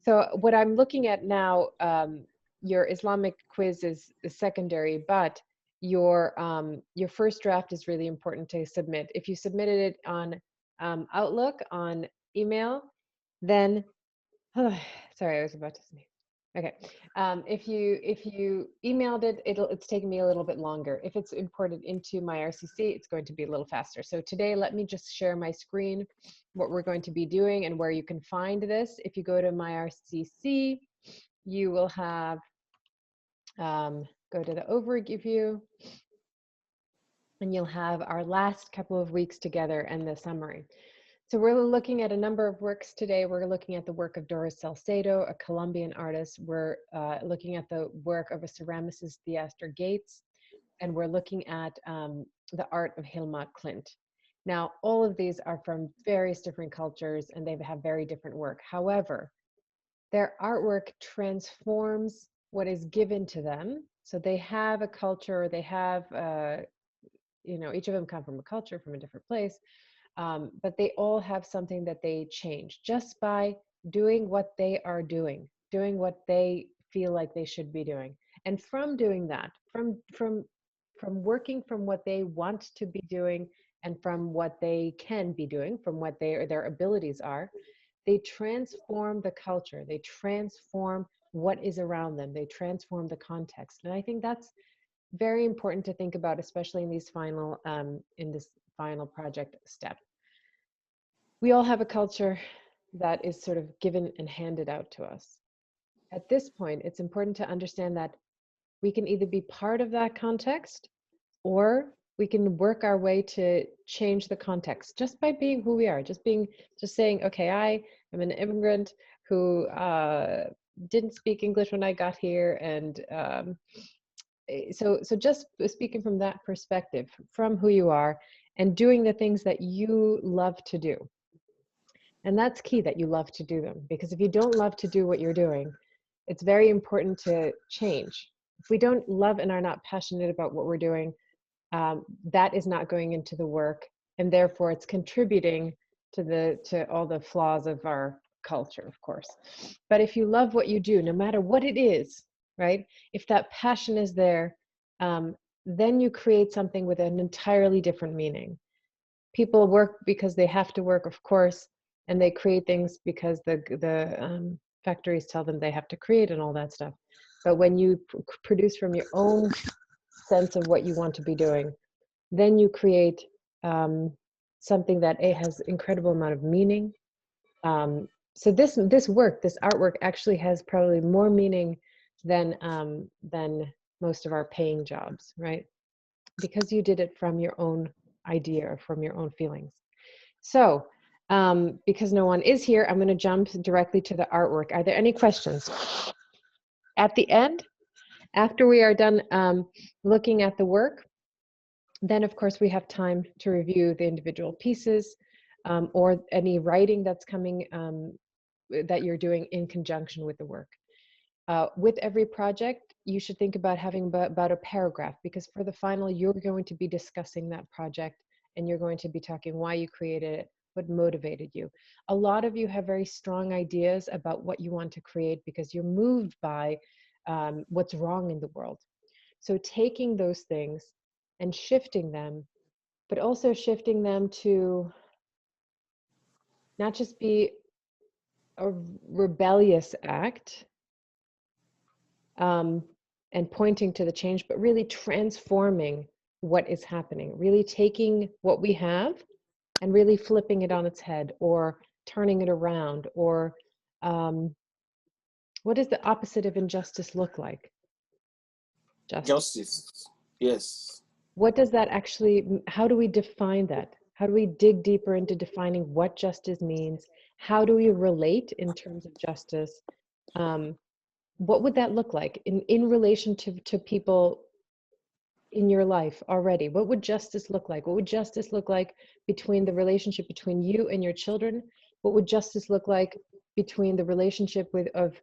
So what I'm looking at now, your Islamic quiz is secondary, but your first draft is really important to submit. If you submitted it on Outlook on email, then sorry, I was about to sneeze. Okay. If you emailed it, it's taking me a little bit longer. If it's imported into my RCC, it's going to be a little faster. So today, let me just share my screen, what we're going to be doing and where you can find this. If you go to my RCC, you will have, go to the overview, and you'll have our last couple of weeks together and the summary. So we're looking at a number of works today. We're looking at the work of Doris Salcedo, a Colombian artist. We're looking at the work of a ceramicist, Theaster Gates, and we're looking at the art of Hilma Klint. Now, all of these are from various different cultures, and they have very different work. However, their artwork transforms what is given to them. So they have a culture, they have, each of them come from a culture, from a different place, but they all have something that they change just by doing what they are doing what they feel like they should be doing. And from doing that, from working from what they want to be doing and from what they can be doing, from what their abilities are, they transform the culture, they transform what is around them, they transform the context. And I think that's very important to think about, especially in these in this final project step. We all have a culture that is sort of given and handed out to us. At this point, it's important to understand that we can either be part of that context, or we can work our way to change the context just by being who we are, just saying, okay, I am an immigrant who didn't speak English when I got here, and so just speaking from that perspective, from who you are, and doing the things that you love to do. And that's key, that you love to do them, because if you don't love to do what you're doing, it's very important to change. If we don't love and are not passionate about what we're doing, that is not going into the work, and therefore it's contributing to all the flaws of our culture, of course. But if you love what you do, no matter what it is, right? If that passion is there, then you create something with an entirely different meaning. People work because they have to work, of course, and they create things because the factories tell them they have to create and all that stuff. But when you produce from your own sense of what you want to be doing, then you create something that has incredible amount of meaning. So this artwork actually has probably more meaning than most of our paying jobs, right? Because you did it from your own idea or from your own feelings. So because no one is here, I'm going to jump directly to the artwork. Are there any questions? At the end, after we are done looking at the work, then of course we have time to review the individual pieces, or any writing that's coming that you're doing in conjunction with the work. With every project, you should think about having about a paragraph, because for the final, you're going to be discussing that project, and you're going to be talking why you created it, what motivated you. A lot of you have very strong ideas about what you want to create because you're moved by what's wrong in the world. So taking those things and shifting them, but also shifting them to not just be a rebellious act, and pointing to the change, but really transforming what is happening, really taking what we have and really flipping it on its head, or turning it around, or what does the opposite of injustice look like? Justice. Yes. What does that actually, how do we define that? How do we dig deeper into defining what justice means? How do we relate in terms of justice? What would that look like in relation to people in your life already? What would justice look like? What would justice look like between the relationship between you and your children? What would justice look like between the relationship of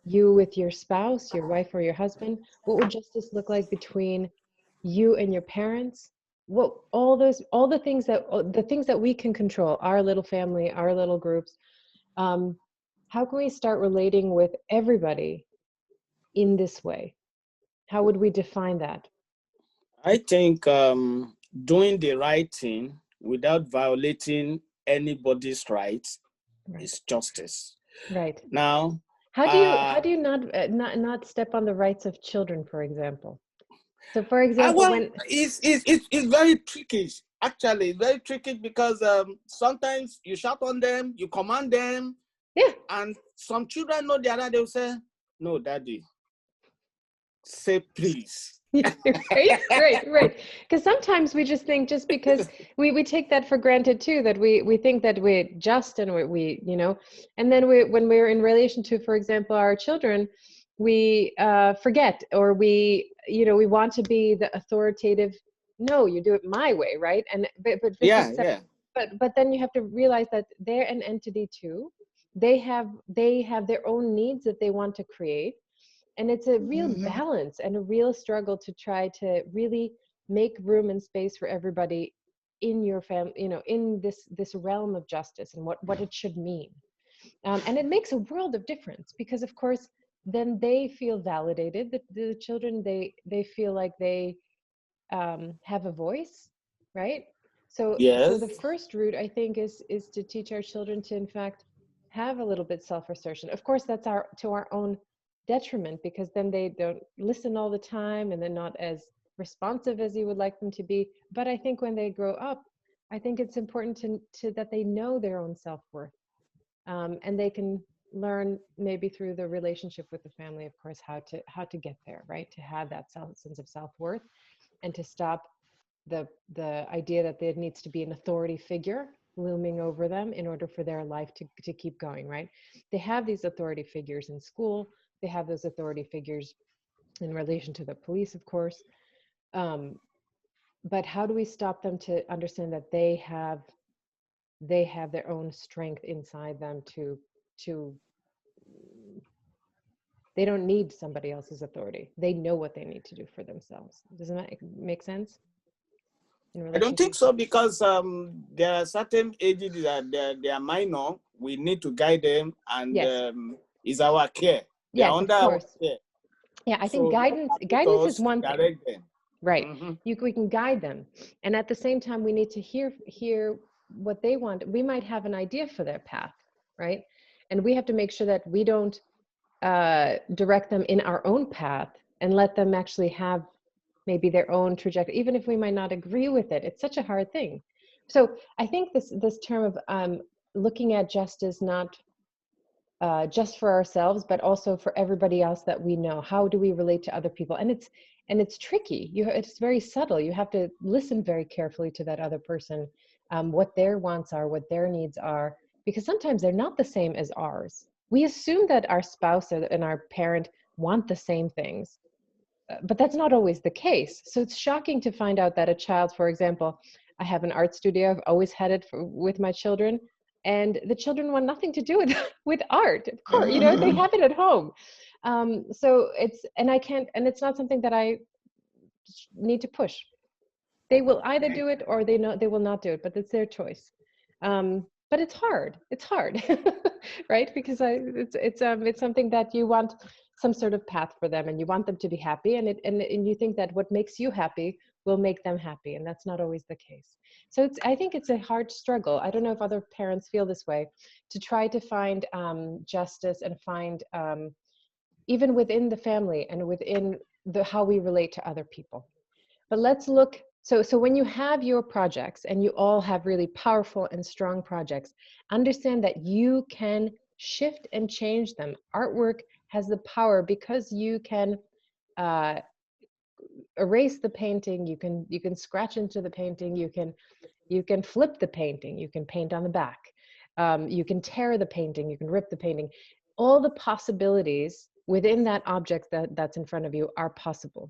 you with your spouse, your wife or your husband? What would justice look like between you and your parents? What all the things that we can control, our little family, our little groups, how can we start relating with everybody in this way? How would we define that? I think doing the right thing without violating anybody's rights Right. is justice. Right. Now, How do you not step on the rights of children, for example? So, for I example, well, when it's very tricky. Actually, it's very tricky because sometimes you shout on them, you command them, yeah, and some children know the other. They'll say, "No, daddy, say please." right. Because sometimes we just think, just because we take that for granted too, that we think that we're just, and we you know, and then when we're in relation to, for example, our children, we forget, or we, you know, we want to be the authoritative. No, you do it my way, right? And but this is Yeah, yeah. but then you have to realize that they're an entity too. They have their own needs that they want to create, and it's a real Mm-hmm. balance and a real struggle to try to really make room and space for everybody in your family, you know, in this realm of justice, and what it should mean. And it makes a world of difference, because of course then they feel validated, the children, they feel like they have a voice, right? So the Yes. first route, I think, is to teach our children to, in fact, have a little bit self-assertion. Of course, that's to our own detriment, because then they don't listen all the time, and they're not as responsive as you would like them to be. But I think when they grow up, I think it's important to that they know their own self-worth, and they can learn, maybe through the relationship with the family, of course, how to get there, right? To have that sense of self-worth, and to stop the idea that there needs to be an authority figure looming over them in order for their life to keep going, right? They have these authority figures in school, they have those authority figures in relation to the police, of course, um, but how do we stop them to understand that they have their own strength inside them to they don't need somebody else's authority. They know what they need to do for themselves. Doesn't that make sense in I don't relation to? think so because there are certain ages that they are minor. We need to guide them, and Yes. it's our care. They are Yes, of under our course. care. Yeah, I think So let guidance is us one thing, direct them. right? Mm-hmm. We can guide them, and at the same time, we need to hear what they want. We might have an idea for their path, right? And we have to make sure that we don't direct them in our own path, and let them actually have maybe their own trajectory, even if we might not agree with it. It's such a hard thing. So I think this term of looking at justice, not just for ourselves, but also for everybody else that we know. How do we relate to other people? And it's tricky. It's very subtle. You have to listen very carefully to that other person, what their wants are, what their needs are, because sometimes they're not the same as ours. We assume that our spouse and our parent want the same things, but that's not always the case. So it's shocking to find out that a child, for example, I have an art studio. I've always had it with my children, and the children want nothing to do with with art. Of course, they Mm-hmm. have it at home. So and I can't, and it's not something that I need to push. They will either do it, or they will not do it, but it's their choice. But it's hard. It's hard, right? Because it's something that you want some sort of path for them, and you want them to be happy, and you think that what makes you happy will make them happy, and that's not always the case. So I think it's a hard struggle. I don't know if other parents feel this way, to try to find justice, and find even within the family, and within how we relate to other people. But let's look. So when you have your projects, and you all have really powerful and strong projects, understand that you can shift and change them. Artwork has the power, because you can uh, erase the painting. You can scratch into the painting. You can flip the painting. You can paint on the back. You can tear the painting. You can rip the painting. All the possibilities within that object that's in front of you are possible.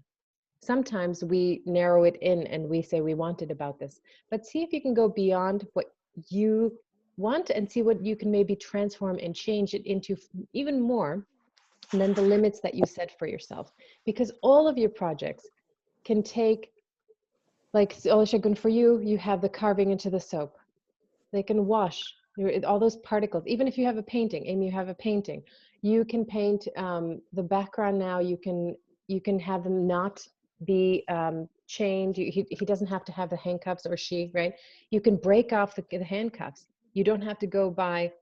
Sometimes we narrow it in, and we say we want it about this, but see if you can go beyond what you want, and see what you can maybe transform and change it into even more than the limits that you set for yourself. Because all of your projects can take, like Olashegun, for you have the carving into the soap. They can wash All those particles, even if you have a painting, Amy, you have a painting, you can paint the background now, you can have them not be chained. He doesn't have to have the handcuffs, or she, right? You can break off the handcuffs. You don't have to go by,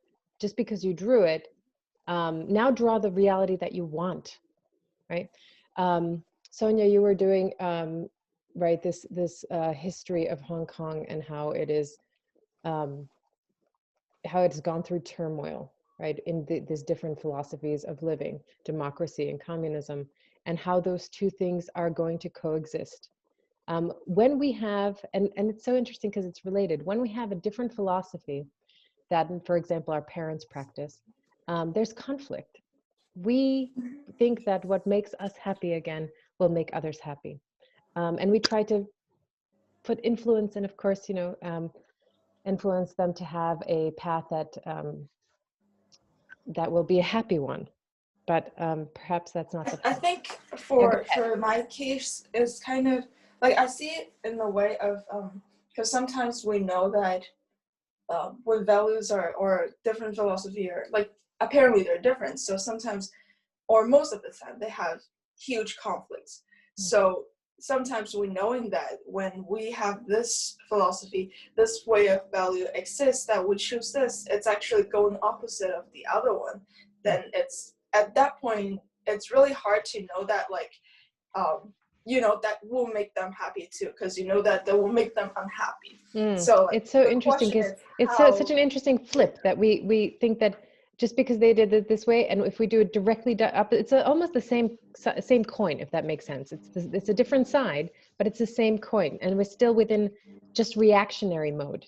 just because you drew it, now draw the reality that you want, right? Sonia, you were doing, right, this history of Hong Kong and how it is, how it has gone through turmoil, right, in these different philosophies of living, democracy and communism, and how those two things are going to coexist. When we have, and it's so interesting because it's related, when we have a different philosophy that, for example, our parents practice, there's conflict. We think that what makes us happy again will make others happy. And we try to put influence, and of course, influence them to have a path that that will be a happy one. But perhaps that's not the I think for my case is kind of like, I see it in the way of because sometimes we know that when values or different philosophy are like, apparently they're different, so sometimes, or most of the time, they have huge conflicts. So sometimes we knowing that when we have this philosophy, this way of value exists, that we choose this, it's actually going opposite of the other one, then it's, at that point, it's really hard to know that, like, that will make them happy too, because that will make them unhappy. So like, it's so interesting because it's such an interesting flip that we think that just because they did it this way, and if we do it directly up, it's almost the same coin, if that makes sense. It's a different side, but it's the same coin, and we're still within just reactionary mode.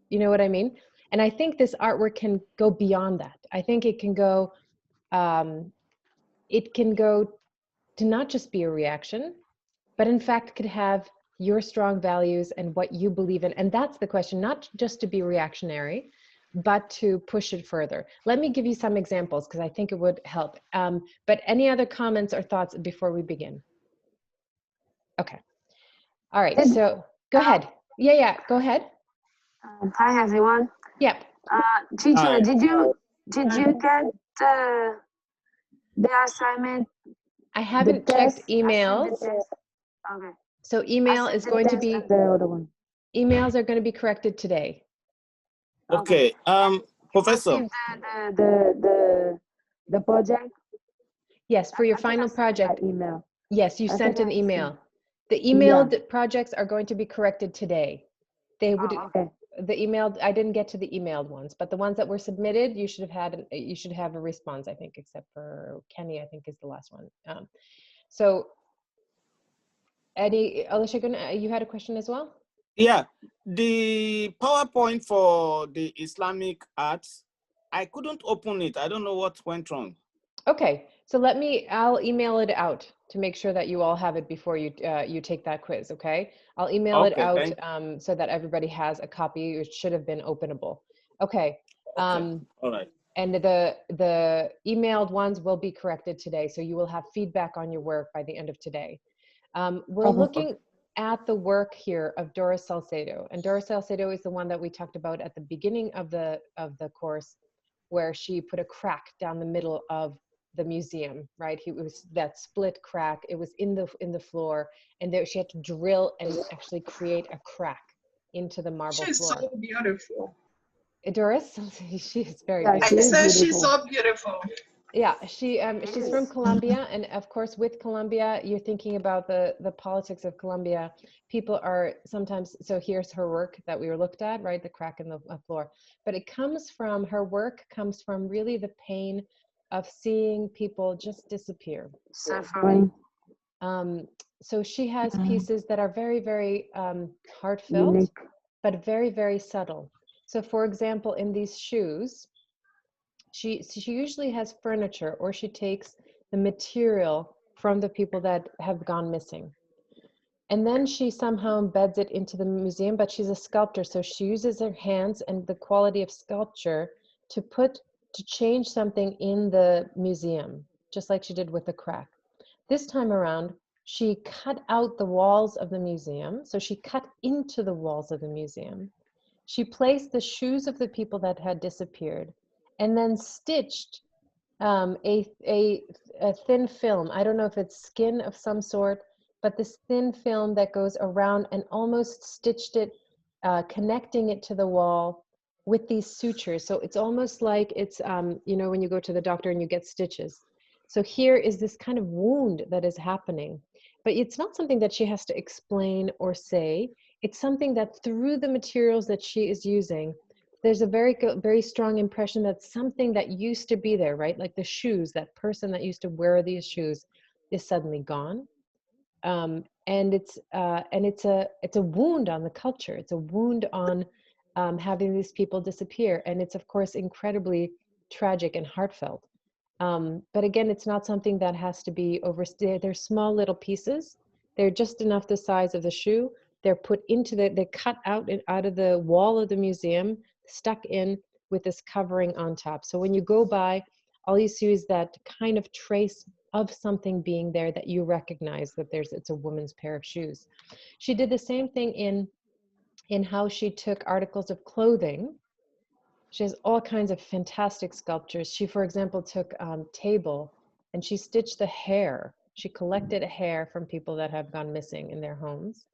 You know what I mean? And I think this artwork can go beyond that. I think it can go to not just be a reaction, but in fact could have your strong values and what you believe in. And that's the question, not just to be reactionary, but to push it further. Let me give you some examples because I think it would help. But any other comments or thoughts before we begin? Okay. All right. So go ahead. Yeah. Go ahead. Hi everyone. Yep. Teacher, did you get the assignment? I haven't checked emails. Okay. So email is going to be, the other one. emails are going to be corrected today. Okay. Professor. The project. Yes, for your final project. Email. Yes, you sent an email. The emailed projects are going to be corrected today. They would. Okay. The emailed, I didn't get to the emailed ones, but the ones that were submitted, you should have a response, I think, except for Kenny, I think is the last one. So Eddie, Alicia, you had a question as well? Yeah, the PowerPoint for the Islamic arts, I couldn't open it. I don't know what went wrong. Okay, so I'll email it out to make sure that you all have it before you take that quiz, okay? I'll email it out so that everybody has a copy. It should have been openable. Okay. All right. And the emailed ones will be corrected today, so you will have feedback on your work by the end of today. We're looking at the work here of Doris Salcedo, and Doris Salcedo is the one that we talked about at the beginning of the course, where she put a crack down the middle of the museum, right? It was that split crack. It was in the floor, and there she had to drill and actually create a crack into the marble floor. She's so beautiful. Doris, she is very I beautiful. said she's so beautiful. Yeah, she's from Colombia, and of course with Colombia, you're thinking about the politics of Colombia. People are sometimes, so here's her work that we were looked at, right? The crack in the floor. But her work comes from really the pain of seeing people just disappear. Suffering. So she has pieces that are very, very heartfelt, unique, but very, very subtle. So for example, in these shoes, she usually has furniture, or she takes the material from the people that have gone missing. And then she somehow embeds it into the museum, but she's a sculptor, so she uses her hands and the quality of sculpture to change something in the museum, just like she did with the crack. This time around, she cut out the walls of the museum. So she cut into the walls of the museum. She placed the shoes of the people that had disappeared and then stitched a thin film. I don't know if it's skin of some sort, but this thin film that goes around and almost stitched it, connecting it to the wall with these sutures. So it's almost like it's, you know, when you go to the doctor and you get stitches. So here is this kind of wound that is happening, but it's not something that she has to explain or say. It's something that through the materials that she is using, there's a very strong impression that something that used to be there, right? Like the shoes, that person that used to wear these shoes is suddenly gone. And it's a wound on the culture. It's a wound on having these people disappear. And it's of course incredibly tragic and heartfelt. But again, it's not something that has to be overstated. They're small little pieces. They're just enough the size of the shoe. They're put into they're cut out of the wall of the museum, stuck in with this covering on top. So when you go by, all you see is that kind of trace of something being there that you recognize that it's a woman's pair of shoes. She did the same thing in how she took articles of clothing. She has all kinds of fantastic sculptures. She, for example, took table and she stitched the hair. She collected hair from people that have gone missing in their homes,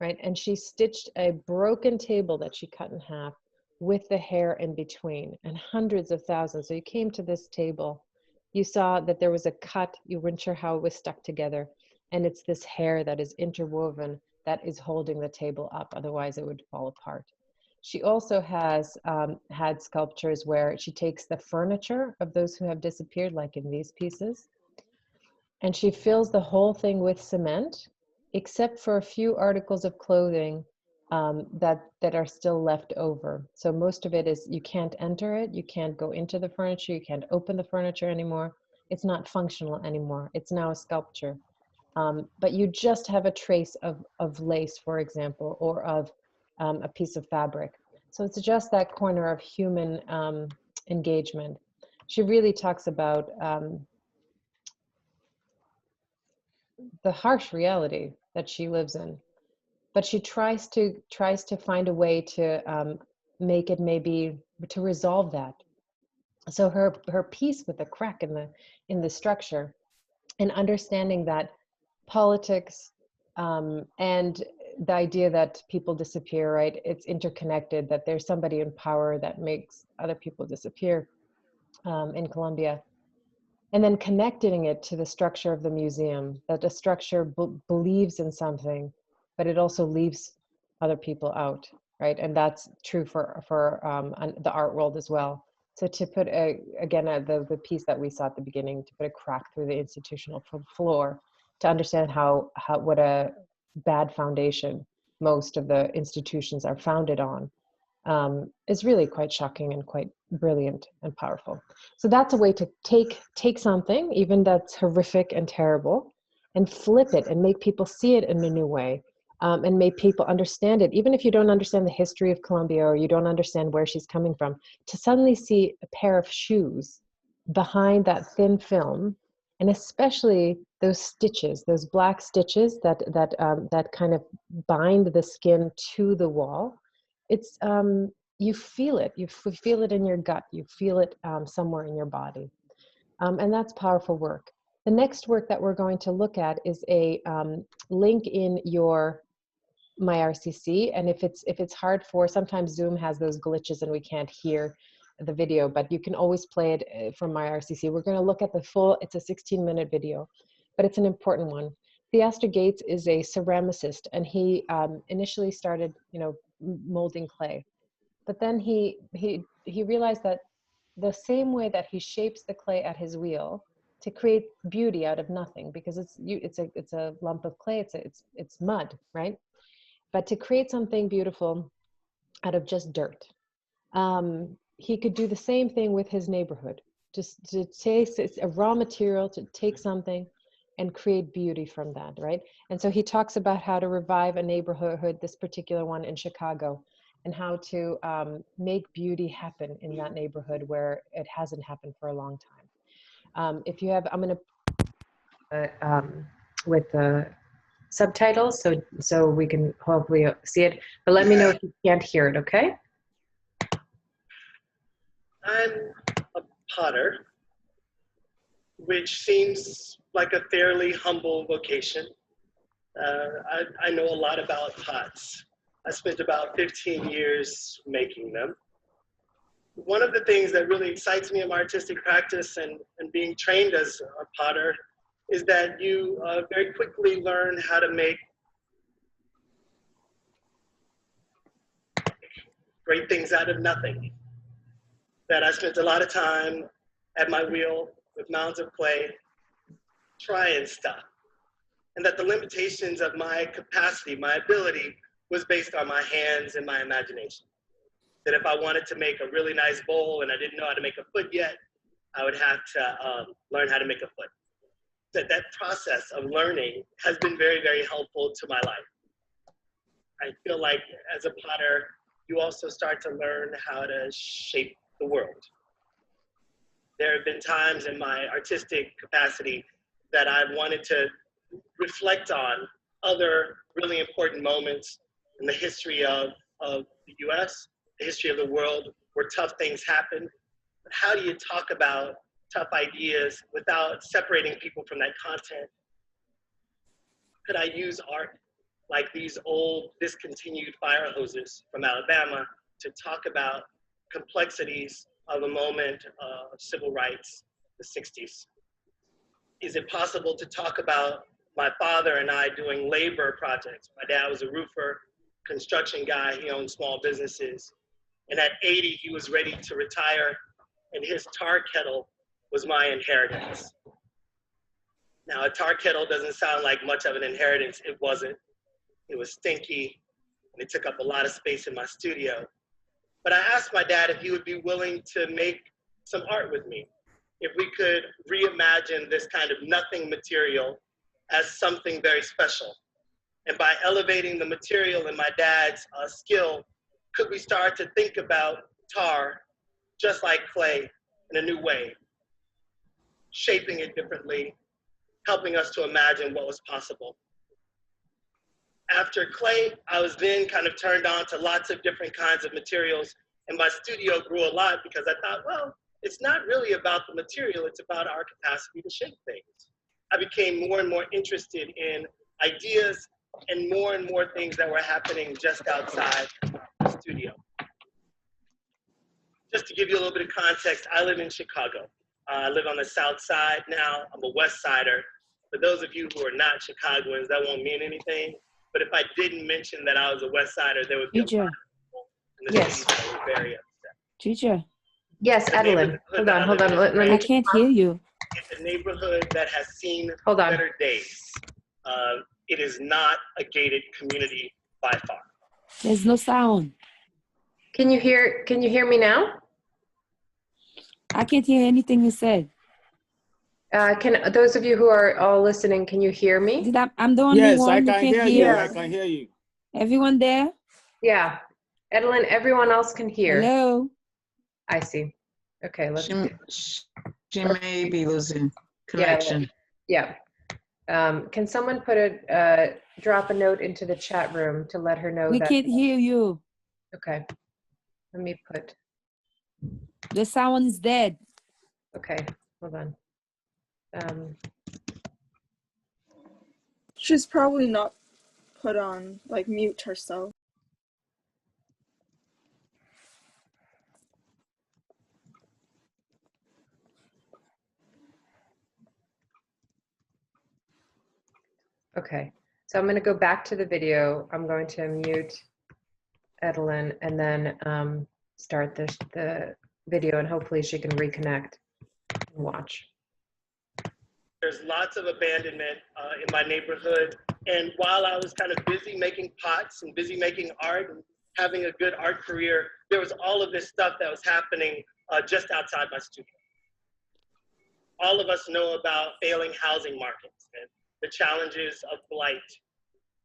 right? And she stitched a broken table that she cut in half with the hair in between, and hundreds of thousands. So you came to this table, you saw that there was a cut, you weren't sure how it was stuck together, and it's this hair that is interwoven that is holding the table up, otherwise it would fall apart. She also has had sculptures where she takes the furniture of those who have disappeared, like in these pieces, and she fills the whole thing with cement, except for a few articles of clothing that are still left over. So most of it is, you can't enter it, you can't go into the furniture, you can't open the furniture anymore. It's not functional anymore. It's now a sculpture. But you just have a trace of lace, for example, or of a piece of fabric. So it's just that corner of human engagement. She really talks about the harsh reality that she lives in, but she tries to find a way to make it, maybe to resolve that. So her piece with the crack in the structure, and understanding that politics and the idea that people disappear, right? It's interconnected, that there's somebody in power that makes other people disappear in Colombia. And then connecting it to the structure of the museum, that the structure believes in something, but it also leaves other people out, right? And that's true for the art world as well. So to put the piece that we saw at the beginning, to put a crack through the institutional floor, to understand what a bad foundation most of the institutions are founded on, is really quite shocking and quite brilliant and powerful. So that's a way to take something, even that's horrific and terrible, and flip it and make people see it in a new way, and make people understand it. Even if you don't understand the history of Colombia, or you don't understand where she's coming from, to suddenly see a pair of shoes behind that thin film, and especially those stitches, those black stitches that kind of bind the skin to the wall. It's you feel it. You feel it in your gut. You feel it somewhere in your body, and that's powerful work. The next work that we're going to look at is a link in your MyRCC, and if it's hard for, sometimes Zoom has those glitches and we can't hear the video, but you can always play it from MyRCC. We're going to look at the full. It's a 16-minute video, but it's an important one. Theaster Gates is a ceramicist, and he initially started, molding clay, but then he realized that the same way that he shapes the clay at his wheel to create beauty out of nothing, because it's a lump of clay, it's mud, right? But to create something beautiful out of just dirt, he could do the same thing with his neighborhood. Just to take a raw material, to take something and create beauty from that, right? And so he talks about how to revive a neighborhood, this particular one in Chicago, and how to make beauty happen in that neighborhood where it hasn't happened for a long time. If you have, I'm going to with the subtitles so we can hopefully see it, but let me know if you can't hear it, okay? I'm a potter, which seems like a fairly humble vocation. I know a lot about pots. I spent about 15 years making them. One of the things that really excites me in my artistic practice and being trained as a potter is that you very quickly learn how to make great things out of nothing. That I spent a lot of time at my wheel with mounds of clay, trying stuff. And that the limitations of my capacity, my ability, was based on my hands and my imagination. That if I wanted to make a really nice bowl and I didn't know how to make a foot yet, I would have to learn how to make a foot. That process of learning has been very, very helpful to my life. I feel like as a potter, you also start to learn how to shape the world. There have been times in my artistic capacity that I've wanted to reflect on other really important moments in the history of the US, the history of the world, where tough things happen. But how do you talk about tough ideas without separating people from that content? Could I use art like these old discontinued fire hoses from Alabama to talk about complexities of a moment of civil rights, the 60s? Is it possible to talk about my father and I doing labor projects? My dad was a roofer, construction guy, he owned small businesses. And at 80, he was ready to retire, and his tar kettle was my inheritance. Now, a tar kettle doesn't sound like much of an inheritance. It wasn't. It was stinky, and it took up a lot of space in my studio. But I asked my dad if he would be willing to make some art with me, if we could reimagine this kind of nothing material as something very special. And by elevating the material in my dad's skill, could we start to think about tar just like clay in a new way, shaping it differently, helping us to imagine what was possible. After clay, I was then kind of turned on to lots of different kinds of materials, and my studio grew a lot because I thought, well, it's not really about the material, it's about our capacity to shape things. I became more and more interested in ideas and more things that were happening just outside the studio. Just to give you a little bit of context, I live in Chicago. I live on the South Side now. I'm a West Sider. For those of you who are not Chicagoans, that won't mean anything. But if I didn't mention that I was a West Sider, there would be a lot of people in the city that were very upset. Teacher. Yes, Adeline. Hold on. Let me. I can't hear you. It's a neighborhood that has seen Hold on. better days. It is not a gated community by far. There's no sound. Can you hear me now? I can't hear anything you said. Can those of you who are all listening, can you hear me? I'm the only Yes, one I who can can't hear hear. you. I can hear you. Everyone there? Yeah. Adeline, everyone else can hear. Hello? I see. Okay, let's She may be losing connection. Yeah. Can someone drop a note into the chat room to let her know We that? can't hear you. Okay. Let me put. The sound is dead. Okay, hold on. She's probably not put on, like, mute herself. Okay, so I'm going to go back to the video. I'm going to mute Adeline and then start the video, and hopefully she can reconnect and watch. There's lots of abandonment in my neighborhood. And while I was kind of busy making pots and busy making art and having a good art career, there was all of this stuff that was happening just outside my studio. All of us know about failing housing markets and the challenges of blight.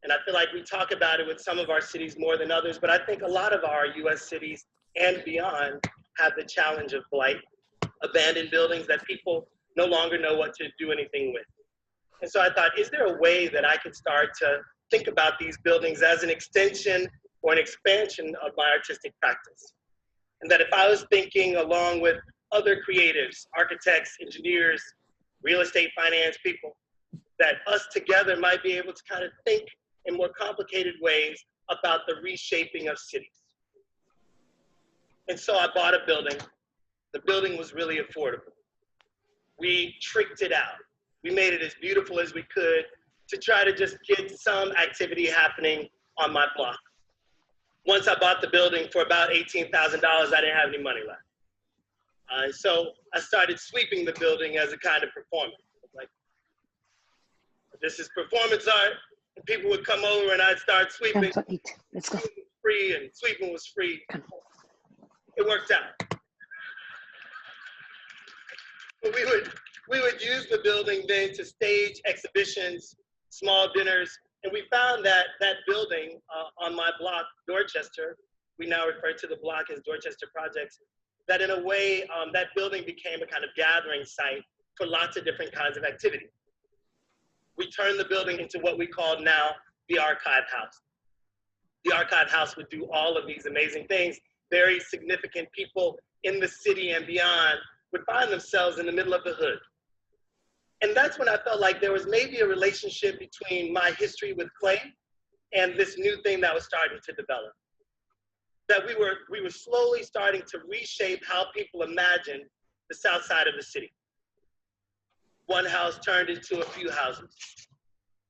And I feel like we talk about it with some of our cities more than others, but I think a lot of our US cities and beyond have the challenge of blight, abandoned buildings that people no longer know what to do anything with. And so I thought, is there a way that I could start to think about these buildings as an extension or an expansion of my artistic practice? And that if I was thinking along with other creatives, architects, engineers, real estate finance people, that us together might be able to kind of think in more complicated ways about the reshaping of cities. And so I bought a building. The building was really affordable. We tricked it out. We made it as beautiful as we could to try to just get some activity happening on my block. Once I bought the building for about $18,000, I didn't have any money left. So I started sweeping the building as a kind of performance. Like, this is performance art, and people would come over and I'd start sweeping. Let's go. Free, and sweeping was free. It worked out. But we would use the building then to stage exhibitions, small dinners, and we found that that building on my block, Dorchester, we now refer to the block as Dorchester Projects, that in a way, that building became a kind of gathering site for lots of different kinds of activity. We turned the building into what we call now the Archive House. The Archive House would do all of these amazing things. Very significant people in the city and beyond would find themselves in the middle of the hood. And that's when I felt like there was maybe a relationship between my history with clay and this new thing that was starting to develop. That we were slowly starting to reshape how people imagine the south side of the city. One house turned into a few houses.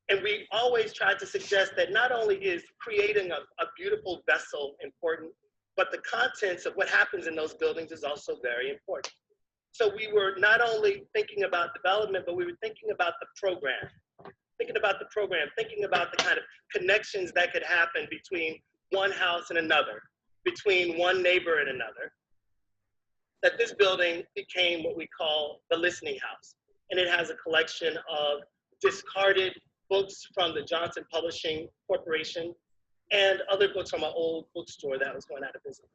And we always tried to suggest that not only is creating a beautiful vessel important, but the contents of what happens in those buildings is also very important. So we were not only thinking about development, but we were thinking about the program, thinking about the kind of connections that could happen between one house and another, between one neighbor and another. That this building became what we call the Listening House. And it has a collection of discarded books from the Johnson Publishing Corporation and other books from an old bookstore that was going out of business.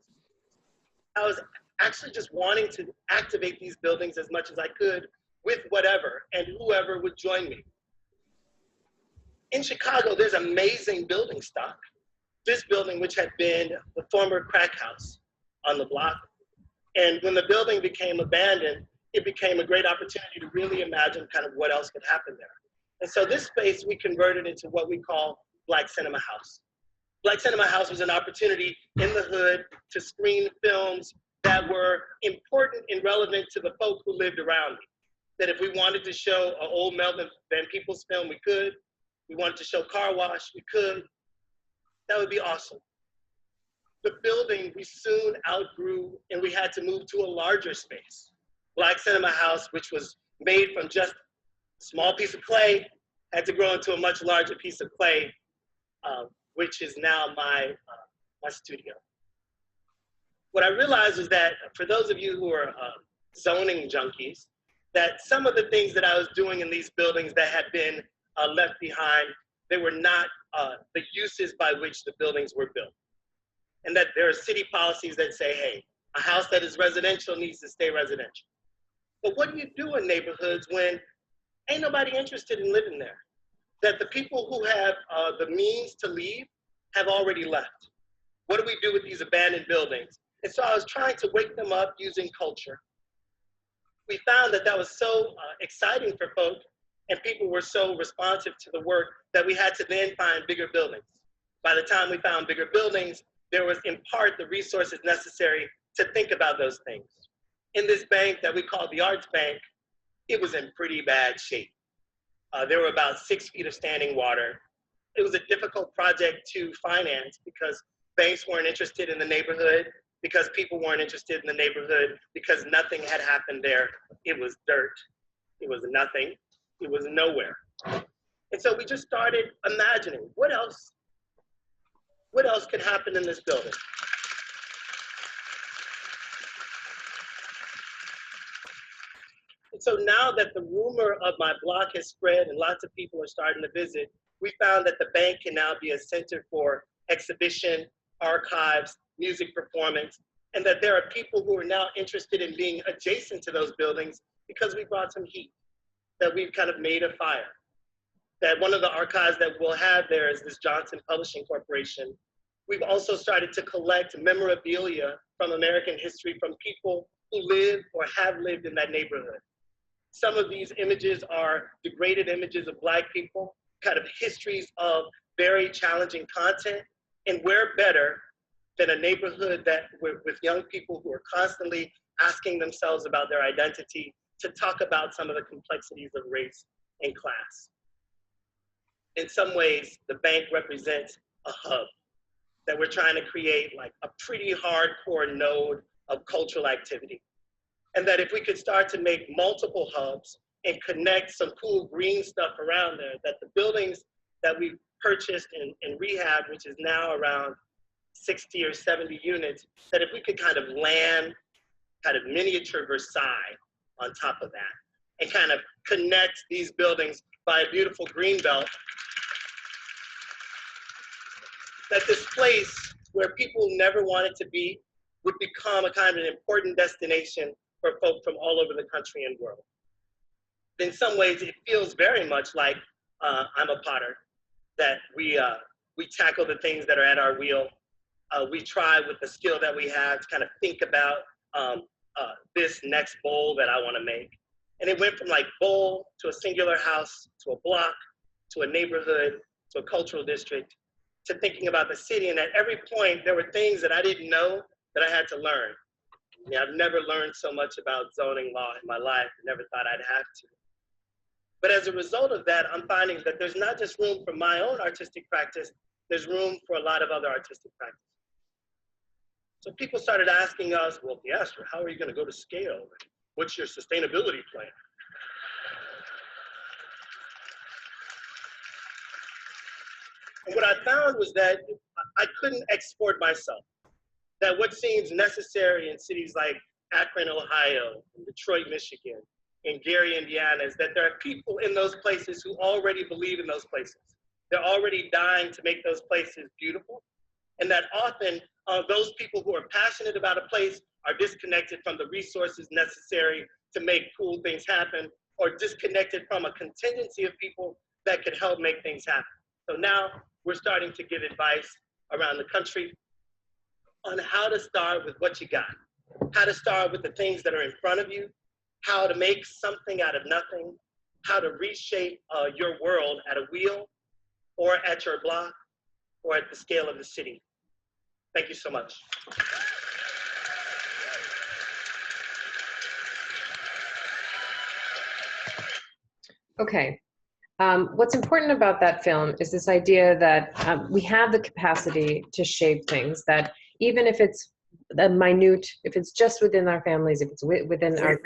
I was actually just wanting to activate these buildings as much as I could with whatever and whoever would join me. In Chicago, there's amazing building stock. This building, which had been the former crack house on the block, and when the building became abandoned, it became a great opportunity to really imagine kind of what else could happen there. And so this space we converted into what we call Black Cinema House. Black Cinema House was an opportunity in the hood to screen films that were important and relevant to the folk who lived around me. That if we wanted to show an old Melvin Van Peebles film, we could. We wanted to show Car Wash, we could. That would be awesome. The building we soon outgrew, and we had to move to a larger space. Black Cinema House, which was made from just a small piece of clay, had to grow into a much larger piece of clay, which is now my studio. What I realized was that for those of you who are zoning junkies, that some of the things that I was doing in these buildings that had been left behind, they were not the uses by which the buildings were built. And that there are city policies that say, hey, a house that is residential needs to stay residential. But what do you do in neighborhoods when ain't nobody interested in living there? That the people who have the means to leave have already left. What do we do with these abandoned buildings? And so I was trying to wake them up using culture. We found that that was so exciting for folk, and people were so responsive to the work that we had to then find bigger buildings. By the time we found bigger buildings, there was in part the resources necessary to think about those things. In this bank that we call the Arts Bank, it was in pretty bad shape. There were about 6 feet of standing water. It was a difficult project to finance because banks weren't interested in the neighborhood, because people weren't interested in the neighborhood, because nothing had happened there. It was dirt. It was nothing. It was nowhere. And so we just started imagining what else could happen in this building. And so now that the rumor of my block has spread and lots of people are starting to visit, we found that the bank can now be a center for exhibition, archives, music performance, and that there are people who are now interested in being adjacent to those buildings because we brought some heat, that we've kind of made a fire. That one of the archives that we'll have there is this Johnson Publishing Corporation, we've also started to collect memorabilia from American history from people who live or have lived in that neighborhood. Some of these images are degraded images of Black people, kind of histories of very challenging content. And where better than a neighborhood that with young people who are constantly asking themselves about their identity to talk about some of the complexities of race and class. In some ways, the bank represents a hub that we're trying to create, like a pretty hardcore node of cultural activity. And that if we could start to make multiple hubs and connect some cool green stuff around there, that the buildings that we've purchased and rehab, which is now around 60 or 70 units, that if we could kind of land kind of miniature Versailles on top of that and kind of connect these buildings by a beautiful green belt, that this place where people never wanted to be would become a kind of an important destination for folk from all over the country and world. In some ways, it feels very much like I'm a Potter, that we tackle the things that are at our wheel. We try with the skill that we have to kind of think about this next bowl that I want to make. And it went from like bowl to a singular house, to a block, to a neighborhood, to a cultural district, to thinking about the city. And at every point, there were things that I didn't know that I had to learn. I mean, I've never learned so much about zoning law in my life. I never thought I'd have to. But as a result of that, I'm finding that there's not just room for my own artistic practice, there's room for a lot of other artistic practice. So people started asking us, well, Piastre, how are you going to go to scale? What's your sustainability plan? And what I found was that I couldn't export myself. That what seems necessary in cities like Akron, Ohio, and Detroit, Michigan, and Gary, Indiana, is that there are people in those places who already believe in those places. They're already dying to make those places beautiful. And that often those people who are passionate about a place are disconnected from the resources necessary to make cool things happen, or disconnected from a contingency of people that could help make things happen. So now we're starting to give advice around the country on how to start with what you got, how to start with the things that are in front of you, how to make something out of nothing, how to reshape your world at a wheel or at your block or at the scale of the city. Thank you so much. Okay. What's important about that film is this idea that we have the capacity to shape things, that even if it's minute, if it's just within our families, if it's within our,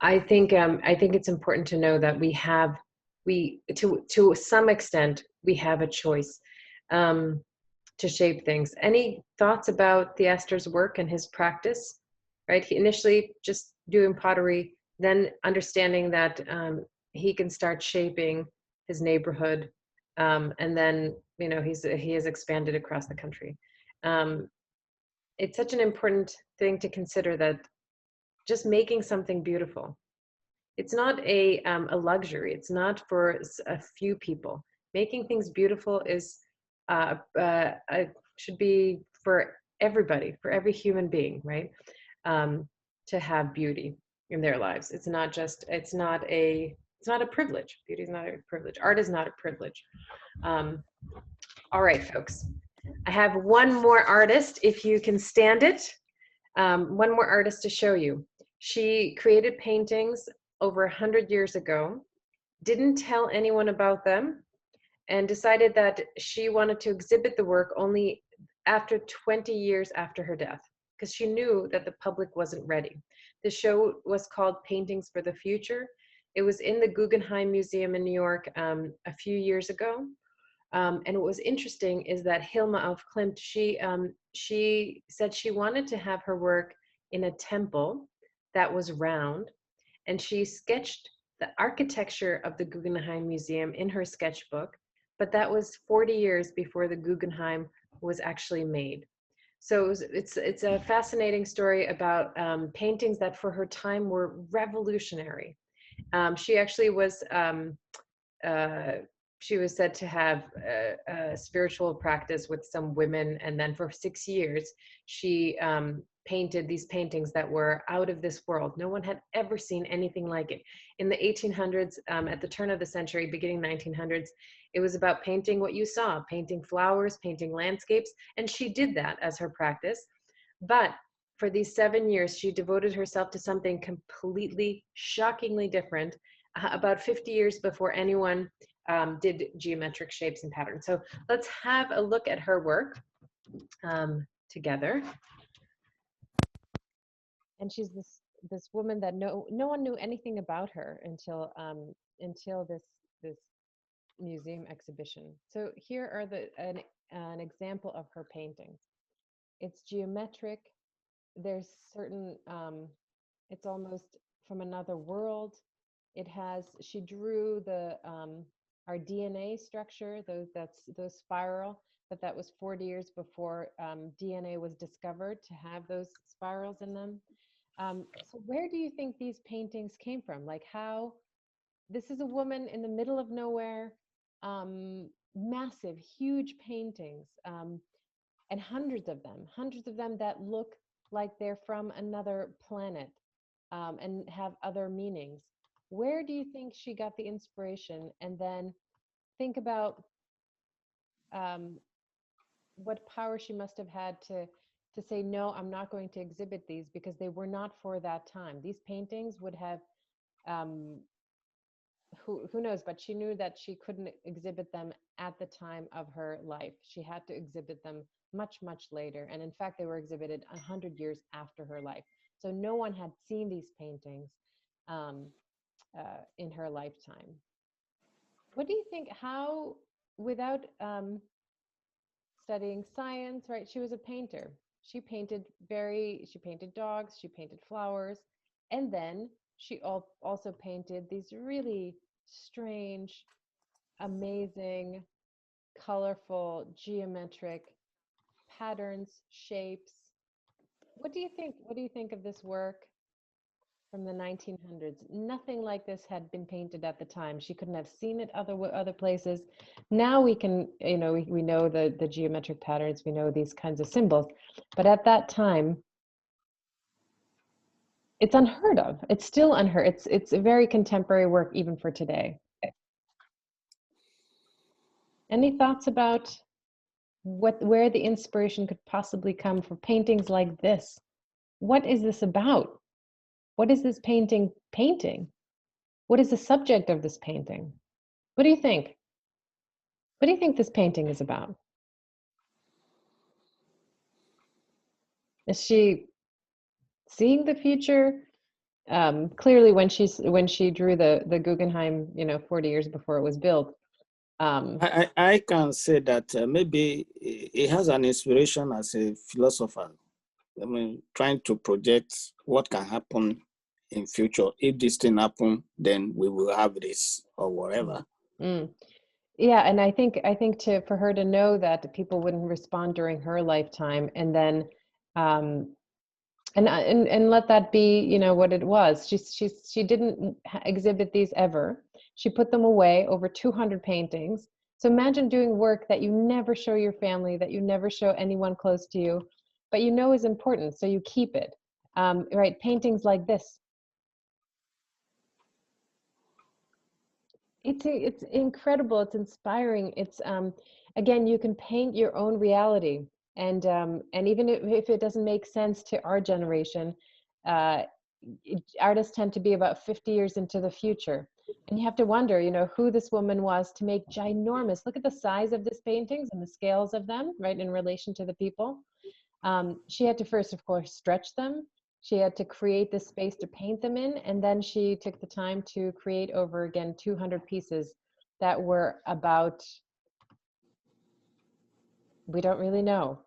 I think it's important to know that to some extent, we have a choice to shape things. Any thoughts about Piastre's work and his practice, right? He initially just doing pottery, then understanding that he can start shaping his neighborhood, and then he has expanded across the country. It's such an important thing to consider, that just making something beautiful, it's not a luxury. It's not for a few people. Making things beautiful is should be for everybody, for every human being, right? To have beauty in their lives. It's not a privilege. Beauty is not a privilege. Art is not a privilege. All right, folks. I have one more artist, if you can stand it. One more artist to show you. She created paintings over 100 years ago, didn't tell anyone about them, and decided that she wanted to exhibit the work only after 20 years after her death, because she knew that the public wasn't ready. The show was called Paintings for the Future. It was in the Guggenheim Museum in New York a few years ago. And what was interesting is that Hilma af Klint, she said she wanted to have her work in a temple that was round, and she sketched the architecture of the Guggenheim Museum in her sketchbook, but that was 40 years before the Guggenheim was actually made. So it's a fascinating story about paintings that for her time were revolutionary. She actually was she was said to have a spiritual practice with some women, and then for 6 years she painted these paintings that were out of this world. No one had ever seen anything like it. In the 1800s, at the turn of the century, beginning 1900s, it was about painting what you saw, painting flowers, painting landscapes, and she did that as her practice. But for these 7 years, she devoted herself to something completely, shockingly different, about 50 years before anyone did geometric shapes and patterns. So let's have a look at her work together. And she's this woman that no one knew anything about her until this museum exhibition. So here are an example of her paintings. It's geometric. There's certain it's almost from another world. She drew our DNA structure, those spiral, but that was 40 years before DNA was discovered to have those spirals in them. So where do you think these paintings came from? Like how, this is a woman in the middle of nowhere, massive, huge paintings, and hundreds of them that look like they're from another planet and have other meanings. Where do you think she got the inspiration? And then think about what power she must have had to say, no, I'm not going to exhibit these, because they were not for that time. These paintings would have, who knows, but she knew that she couldn't exhibit them at the time of her life. She had to exhibit them much, much later. And in fact, they were exhibited 100 years after her life. So no one had seen these paintings in her lifetime. What do you think, how, without studying science, right? She was a painter. She painted dogs, she painted flowers, and then she also painted these really strange, amazing, colorful, geometric patterns, shapes. What do you think? What do you think of this work from the 1900s? Nothing like this had been painted at the time. She couldn't have seen it other places. Now we can, we know the geometric patterns, we know these kinds of symbols, but at that time, it's unheard of. It's still unheard. It's a very contemporary work even for today. Any thoughts about where the inspiration could possibly come for paintings like this? What is this about? What is this painting painting? What is the subject of this painting? What do you think? What do you think this painting is about? Is she seeing the future? Clearly, when she drew the Guggenheim, 40 years before it was built. I can say that maybe it has an inspiration as a philosopher. I mean, trying to project what can happen in future. If this thing happen, then we will have this or whatever. Mm. Yeah, and I think for her to know that people wouldn't respond during her lifetime, and then and let that be, what it was. She didn't exhibit these ever. She put them away, over 200 paintings. So imagine doing work that you never show your family, that you never show anyone close to you, but is important, so you keep it. Right, paintings like this. It's incredible. It's inspiring. It's again, you can paint your own reality, and even if it doesn't make sense to our generation, artists tend to be about 50 years into the future, and you have to wonder, who this woman was to make ginormous. Look at the size of these paintings and the scales of them, right, in relation to the people. She had to first, of course, stretch them. She had to create this space to paint them in, and then she took the time to create over, again, 200 pieces that were about, we don't really know,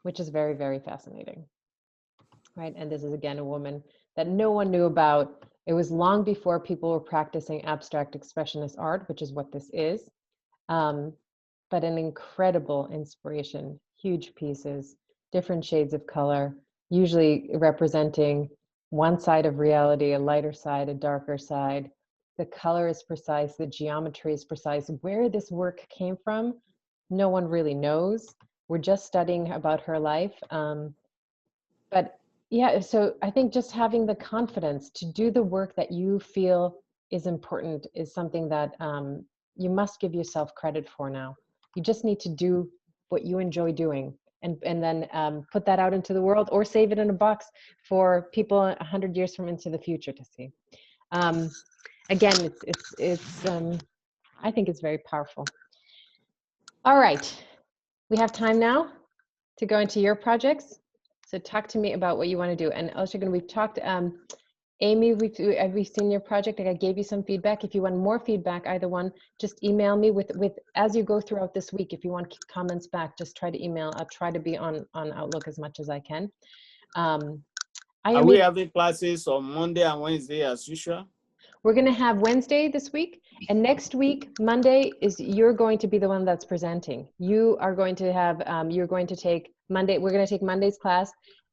which is very, very fascinating, right? And this is, again, a woman that no one knew about. It was long before people were practicing abstract expressionist art, which is what this is, but an incredible inspiration, huge pieces, different shades of color, usually representing one side of reality, a lighter side, a darker side. the color is precise, the geometry is precise. Where this work came from, no one really knows. We're just studying about her life. But yeah, so I think just having the confidence to do the work that you feel is important is something that you must give yourself credit for now. You just need to do what you enjoy doing, and then put that out into the world, or save it in a box for people 100 years from into the future to see. Again, it's I think it's very powerful. All right, we have time now to go into your projects. So talk to me about what you want to do. And also, we've talked, Amy, we've seen your project. I gave you some feedback. If you want more feedback, either one, just email me with as you go throughout this week. If you want comments back, just try to email. I'll try to be on Outlook as much as I can. Are we having classes on Monday and Wednesday as usual? We're going to have Wednesday this week, and next week, Monday, you're going to be the one that's presenting. You are going to have, you're going to take Monday, we're going to take Monday's class.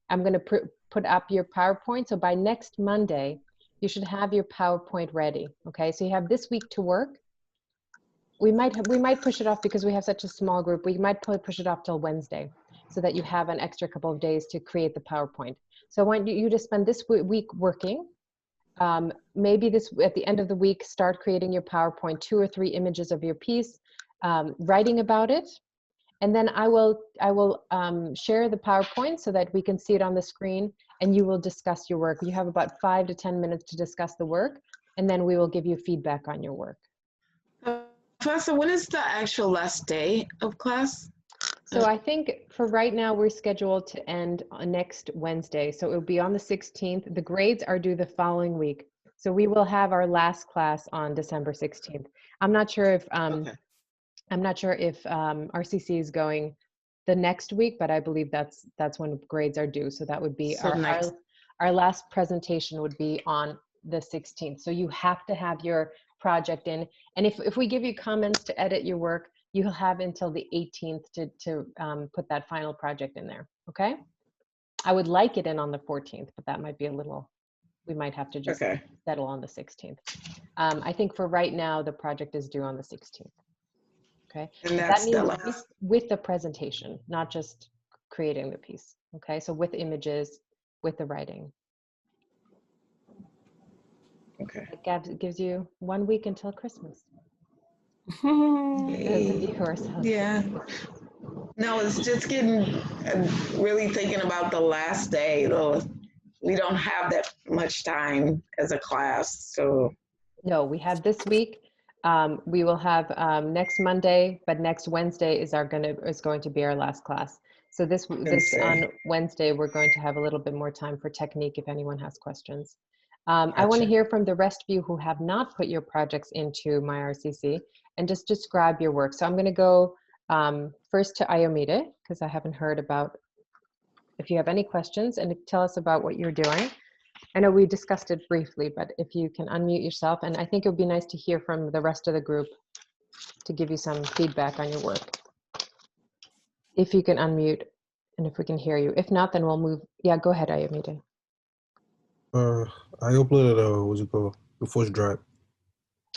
I'm going to put up your PowerPoint. So by next Monday, you should have your PowerPoint ready. Okay, so you have this week to work. We might push it off because we have such a small group. We might probably push it off till Wednesday so that you have an extra couple of days to create the PowerPoint. So I want you to spend this week working. Maybe at the end of the week, start creating your PowerPoint, 2 or 3 images of your piece, writing about it. And then I will share the PowerPoint so that we can see it on the screen, and you will discuss your work. You have about 5 to 10 minutes to discuss the work, and then we will give you feedback on your work. Professor, when is the actual last day of class? So I think for right now, we're scheduled to end on next Wednesday. So it will be on the 16th. The grades are due the following week. So we will have our last class on December 16th. I'm not sure if RCC is going the next week, but I believe that's when grades are due. So that would be our last presentation would be on the 16th. So you have to have your project in. And if we give you comments to edit your work, you'll have until the 18th to put that final project in there, okay? I would like it in on the 14th, but that might be a little, we might have to just settle on the 16th. I think for right now, the project is due on the 16th, okay? And that means with the presentation, not just creating the piece, okay? So with images, with the writing. Okay. It gives you 1 week until Christmas. Yeah. No, it's just getting really thinking about the last day. Though we don't have that much time as a class, so. No, we have this week. We will have next Monday, but next Wednesday is going to be our last class. So this on Wednesday, we're going to have a little bit more time for technique if anyone has questions. I want to hear from the rest of you who have not put your projects into MyRCC and just describe your work. So I'm going to go first to Ayomide, because I haven't heard about if you have any questions, and tell us about what you're doing. I know we discussed it briefly, but if you can unmute yourself, and I think it would be nice to hear from the rest of the group to give you some feedback on your work. If you can unmute and if we can hear you. If not, then we'll move. Yeah, go ahead, Ayomide. I uploaded what's it called? The first draft.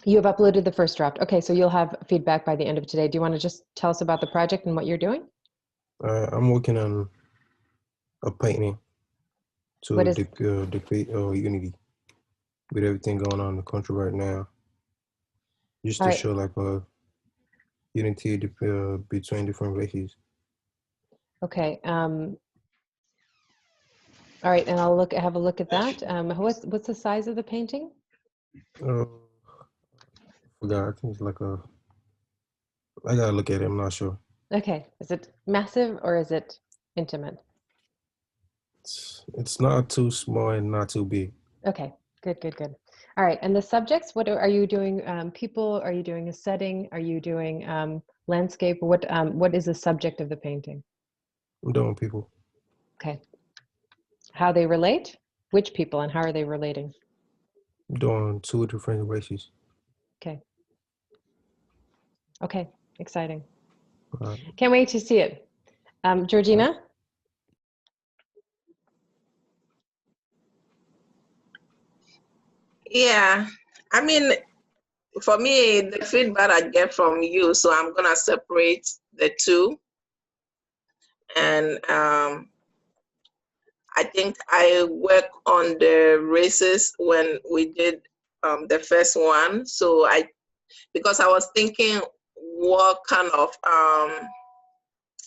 You have uploaded the first draft. Okay, so you'll have feedback by the end of today. Do you want to just tell us about the project and what you're doing? I'm working on a painting to depict unity with everything going on in the country right now. Just to show like unity between different races. Okay. All right, and I'll have a look at that. What's the size of the painting? Forgot. I think it's like I gotta look at it. I'm not sure. Okay. Is it massive or is it intimate? It's not too small and not too big. Okay. Good. All right. And the subjects? What are you doing? People? Are you doing a setting? Are you doing landscape? What is the subject of the painting? I'm doing people. Okay. How they relate? Which people and how are they relating? I'm doing 2 different races. Okay. Okay. Exciting. Can't wait to see it. Georgina? Yeah. I mean, for me, the feedback I get from you, so I'm gonna separate the two. And I think I work on the races when we did the first one. So because I was thinking what kind of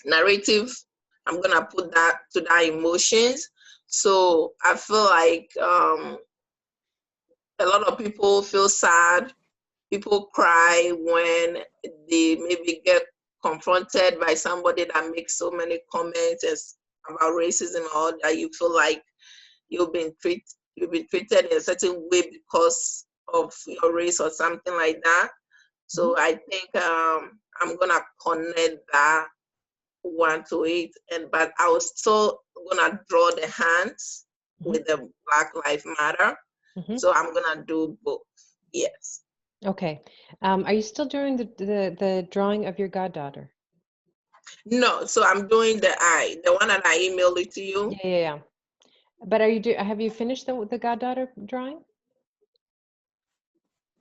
narrative I'm gonna put that to that emotions. So I feel like a lot of people feel sad, people cry when they maybe get confronted by somebody that makes so many comments about racism, or that you feel like you've been treated in a certain way because of your race or something like that. So I think I'm gonna connect that one to it, but I was still gonna draw the hands with the Black Lives Matter. So I'm gonna do both. Yes. Okay. Are you still doing the drawing of your goddaughter? No, so I'm doing the one that I emailed it to you. Yeah. But have you finished the goddaughter drawing?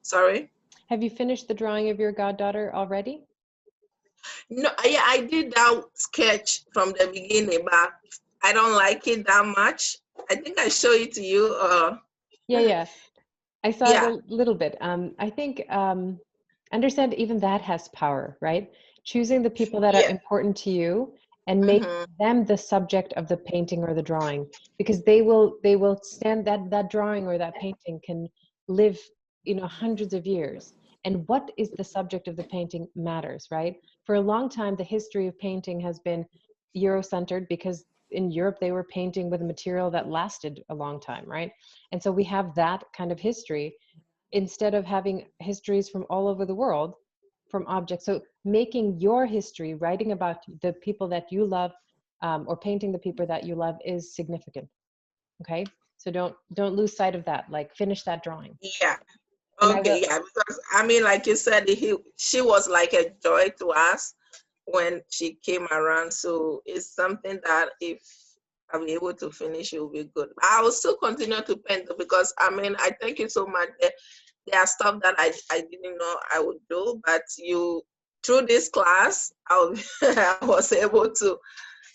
Sorry? Have you finished the drawing of your goddaughter already? No, yeah, I did that sketch from the beginning, but I don't like it that much. I think I show it to you. Yeah. I saw it a little bit. I think understand even that has power, right? Choosing the people that are important to you and make them the subject of the painting or the drawing, because they will stand, that drawing or that painting can live, hundreds of years. And what is the subject of the painting matters, right? For a long time, the history of painting has been Eurocentered, because in Europe they were painting with a material that lasted a long time, right? And so we have that kind of history instead of having histories from all over the world from objects. So making your history, writing about the people that you love, or painting the people that you love is significant. Okay, so don't lose sight of that. Like, finish that drawing. Yeah. Okay. Yeah, because I mean, like you said, she was like a joy to us when she came around. So it's something that if I'm able to finish, it will be good. I will still continue to paint, because I mean, I thank you so much. There are stuff that I didn't know I would do, but through this class, I was able to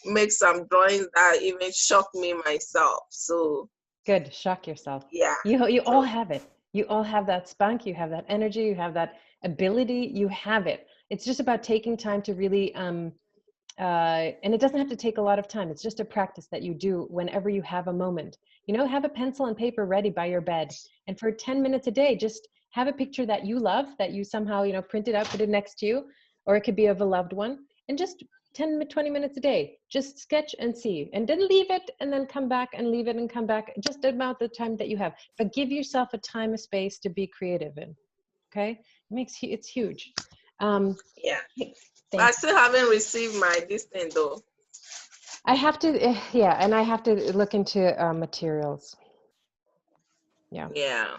make some drawings that even shocked me myself. So good, shock yourself. Yeah. You all have it. You all have that spunk, you have that energy, you have that ability, you have it. It's just about taking time to really and it doesn't have to take a lot of time. It's just a practice that you do whenever you have a moment. Have a pencil and paper ready by your bed. And for 10 minutes a day, just have a picture that you love, that you somehow, print it out, put it next to you, or it could be of a loved one. And just 10, 20 minutes a day, just sketch and see. And then leave it, and then come back and leave it and come back, just about the time that you have. But give yourself a time, a space to be creative in. Okay? It's huge. Yeah. I still haven't received my this thing though. I have to, and I have to look into materials. Yeah.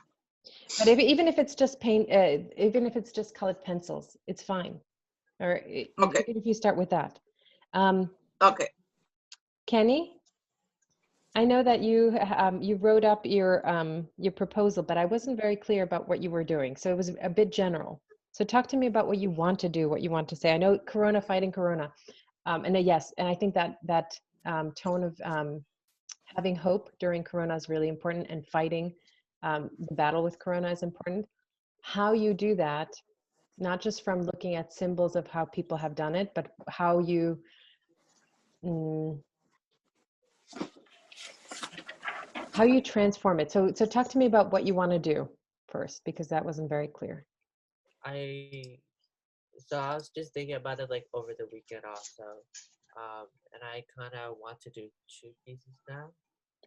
But even if it's just paint, even if it's just colored pencils, it's fine. Or even if you start with that. Okay. Kenny, I know that you wrote up your proposal, but I wasn't very clear about what you were doing, so it was a bit general. So talk to me about what you want to do, what you want to say. I know Corona, fighting Corona. And I think that tone of having hope during Corona is really important, and fighting the battle with Corona is important. How you do that, not just from looking at symbols of how people have done it, but how you transform it. So talk to me about what you want to do first, because that wasn't very clear. So I was just thinking about it like over the weekend also, and I kind of want to do 2 pieces now.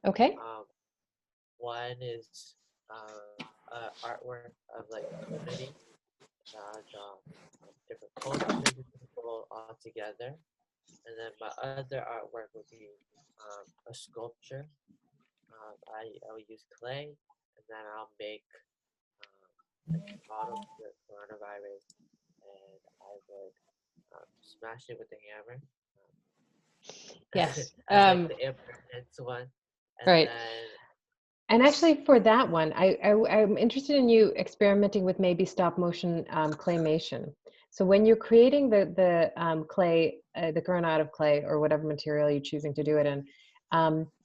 Okay. One is artwork of like community, different cultures, people all together, and then my other artwork would be a sculpture. I will use clay, and then I'll make like a model of the coronavirus, and I would smash it with a hammer. Yes. Like the impermanence one. And right. Then, And actually for that one, I'm interested in you experimenting with maybe stop motion claymation. So when you're creating the clay, the corona out of clay or whatever material you're choosing to do it in,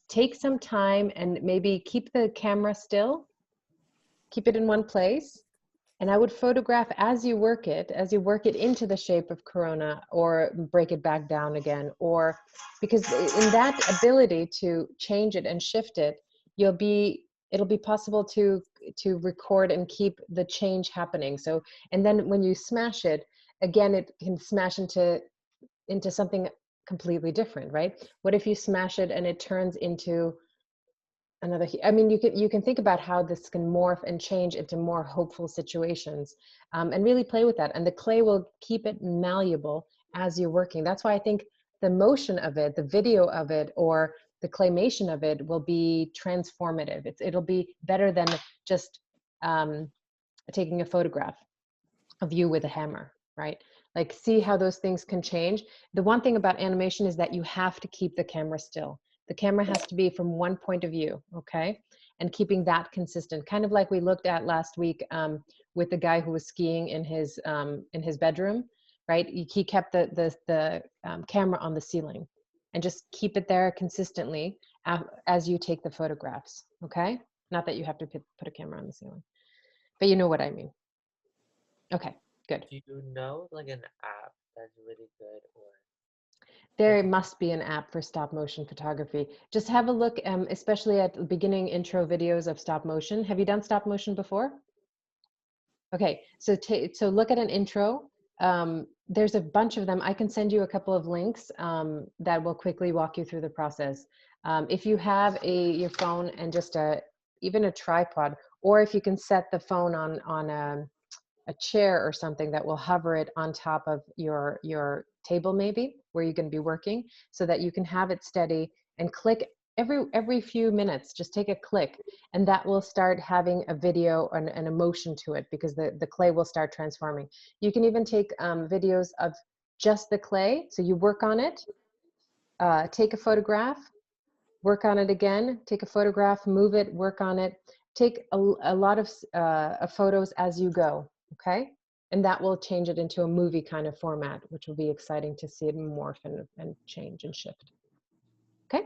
take some time and maybe keep the camera still, keep it in one place. And I would photograph as you work it into the shape of corona or break it back down again, or because in that ability to change it and shift it, it'll be possible to record and keep the change happening. So, and then when you smash it, again, it can smash into something completely different, right? What if you smash it and it turns into another, I mean, you can think about how this can morph and change into more hopeful situations, and really play with that. And the clay will keep it malleable as you're working. That's why I think the motion of it, the video of it, or the claymation of it will be transformative. It'll be better than just taking a photograph of you with a hammer, right? Like, see how those things can change. The one thing about animation is that you have to keep the camera still. The camera has to be from one point of view, okay? And keeping that consistent, kind of like we looked at last week with the guy who was skiing in his bedroom, right? He kept the camera on the ceiling, and just keep it there consistently as you take the photographs, okay? Not that you have to put a camera on the ceiling, but you know what I mean. Okay, good. Do you know like an app that's really good, or? There must be an app for stop motion photography. Just have a look, especially at the beginning intro videos of stop motion. Have you done stop motion before? Okay, so look at an intro. There's a bunch of them. I can send you a couple of links that will quickly walk you through the process. If you have your phone and just even a tripod, or if you can set the phone on a chair or something that will hover it on top of your table, maybe where you're going to be working, so that you can have it steady and click every few minutes. Just take a click, and that will start having a video and an emotion to it, because the clay will start transforming. You can even take videos of just the clay. So you work on it, take a photograph, work on it again, take a photograph, move it, work on it, take a lot of photos as you go. Okay, and that will change it into a movie kind of format, which will be exciting to see it morph and change and shift. Okay.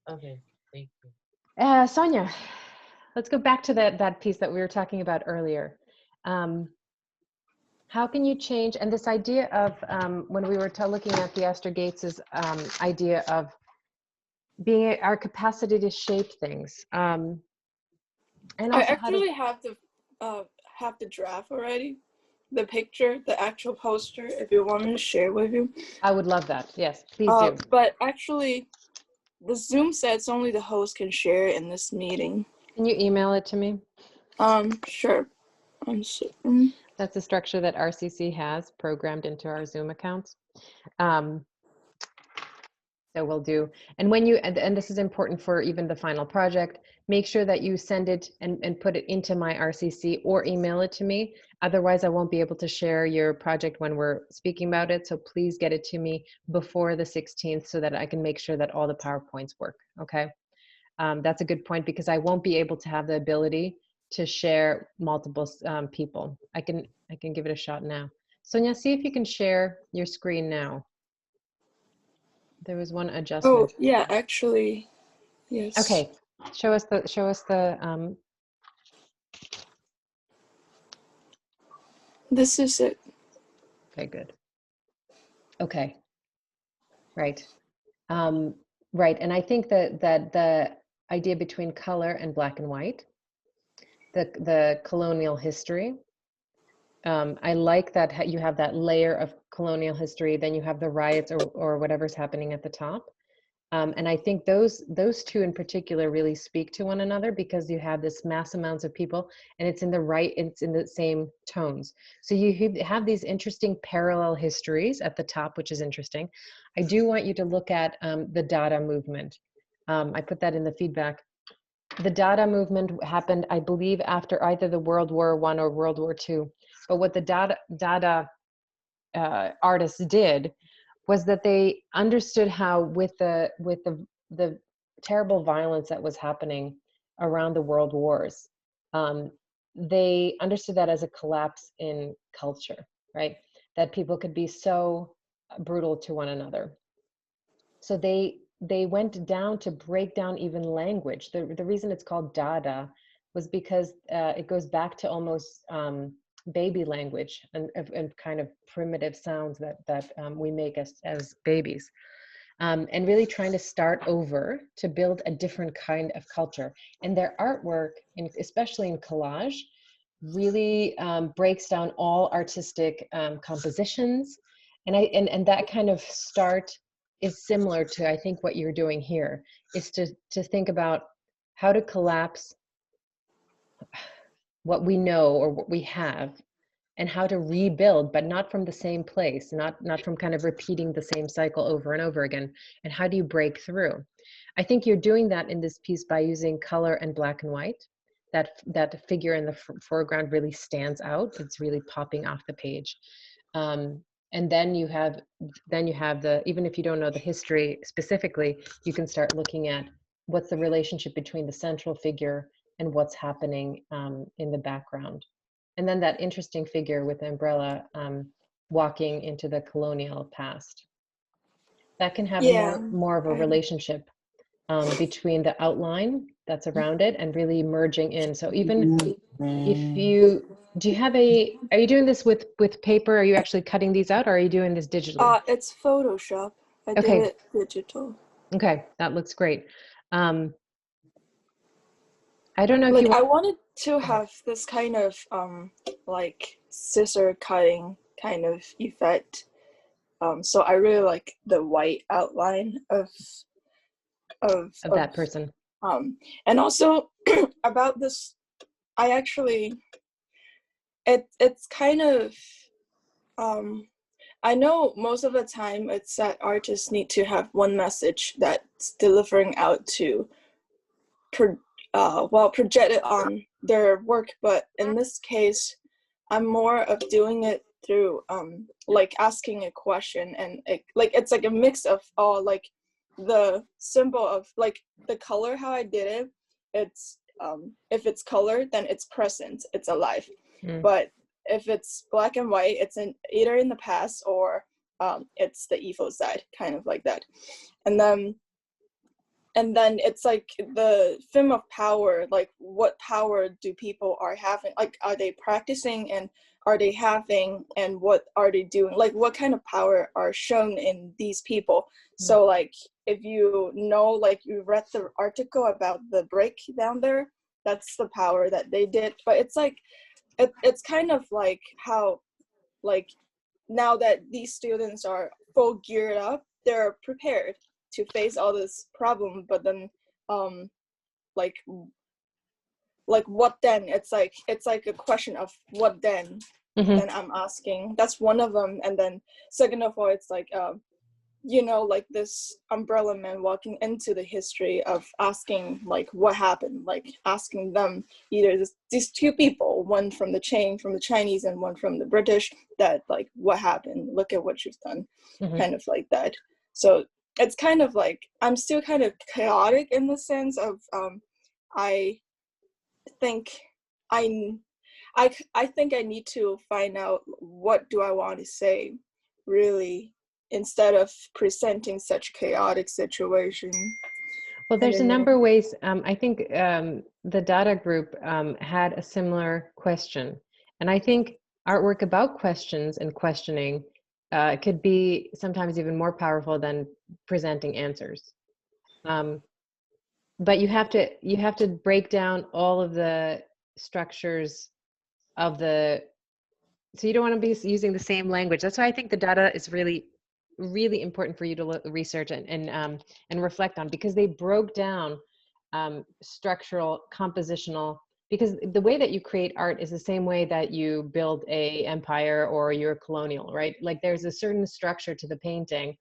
Okay, thank you. Sonia, let's go back to that piece that we were talking about earlier. How can you change, and this idea of when we were looking at the Esther Gates's idea of being our capacity to shape things. And I actually have the draft already, the picture, the actual poster, if you want me to share with you. I would love that. Yes, please do. But actually, the Zoom says only the host can share it in this meeting. Can you email it to me? Sure. That's a structure that RCC has programmed into our Zoom accounts. So we'll do, and when you, and this is important for even the final project, make sure that you send it and put it into my RCC or email it to me. Otherwise, I won't be able to share your project when we're speaking about it. So please get it to me before the 16th so that I can make sure that all the PowerPoints work, okay? That's a good point, because I won't be able to have the ability to share multiple people. I can give it a shot now. Sonia, see if you can share your screen now. There was one adjustment. Oh, yeah, actually, yes. Okay, show us the This is it. Okay, good. Okay, right. Right, and I think that the idea between color and black and white, the colonial history, I like that you have that layer of colonial history, then you have the riots or whatever's happening at the top. And I think those two in particular really speak to one another, because you have this mass amounts of people, and it's in the same tones. So you have these interesting parallel histories at the top, which is interesting. I do want you to look at the Dada movement. I put that in the feedback. The Dada movement happened, I believe, after either the World War I or World War II. But what the Dada artists did was that they understood how, with the terrible violence that was happening around the world wars, they understood that as a collapse in culture, right? That people could be so brutal to one another. So they went down to break down even language. The reason it's called Dada was because it goes back to almost baby language and kind of primitive sounds that we make as babies. And really trying to start over to build a different kind of culture. And their artwork, especially in collage, really breaks down all artistic compositions. And that kind of start is similar to, I think, what you're doing here, is to think about how to collapse what we know or what we have, and how to rebuild, but not from the same place, not from kind of repeating the same cycle over and over again. And how do you break through? I think you're doing that in this piece by using color and black and white. That figure in the foreground really stands out. It's really popping off the page. And then you have the, even if you don't know the history specifically, you can start looking at what's the relationship between the central figure and what's happening in the background. And then that interesting figure with the umbrella walking into the colonial past. That can have more of a relationship between the outline that's around it and really merging in. So even if you, are you doing this with paper? Are you actually cutting these out, or are you doing this digitally? It's Photoshop. I did it digital. Okay, that looks great. I don't know if I wanted to have this kind of like scissor cutting kind of effect. So I really like the white outline of that person. And also about this, I actually, it's kind of, I know most of the time it's that artists need to have one message that's delivering out to project it on their work, but in this case I'm more of doing it through like asking a question, and it's like a mix of all, like the symbol of like the color, how I did it, it's if it's color then it's present, it's alive. But if it's black and white, it's either in the past or it's the evil side, kind of like that. And then it's like the theme of power, like what power do people are having, like are they practicing and are they having, and what are they doing, like what kind of power are shown in these people. So like if you know, like you read the article about the breakdown there, that's the power that they did. But it's like it's kind of like how, like now that these students are full geared up, they're prepared to face all this problem, but then like what then? It's like a question of what then. Then I'm asking. That's one of them. And then second of all, it's like you know, like this umbrella man walking into the history of asking like what happened, like asking them, either these two people, one from the Chinese and one from the British, that like what happened, look at what you've done, kind of like that. So it's kind of like I'm still kind of chaotic in the sense of I think I need to find out what do I want to say, really, instead of presenting such chaotic situation. Well, there's a number of ways. I think the Dada group had a similar question. And I think artwork about questions and questioning could be sometimes even more powerful than presenting answers. But you have to break down all of the structures of so you don't want to be using the same language. That's why I think the Dada is really important for you to research and reflect on, because they broke down structural, compositional, because the way that you create art is the same way that you build a empire or you're colonial, right? Like there's a certain structure to the painting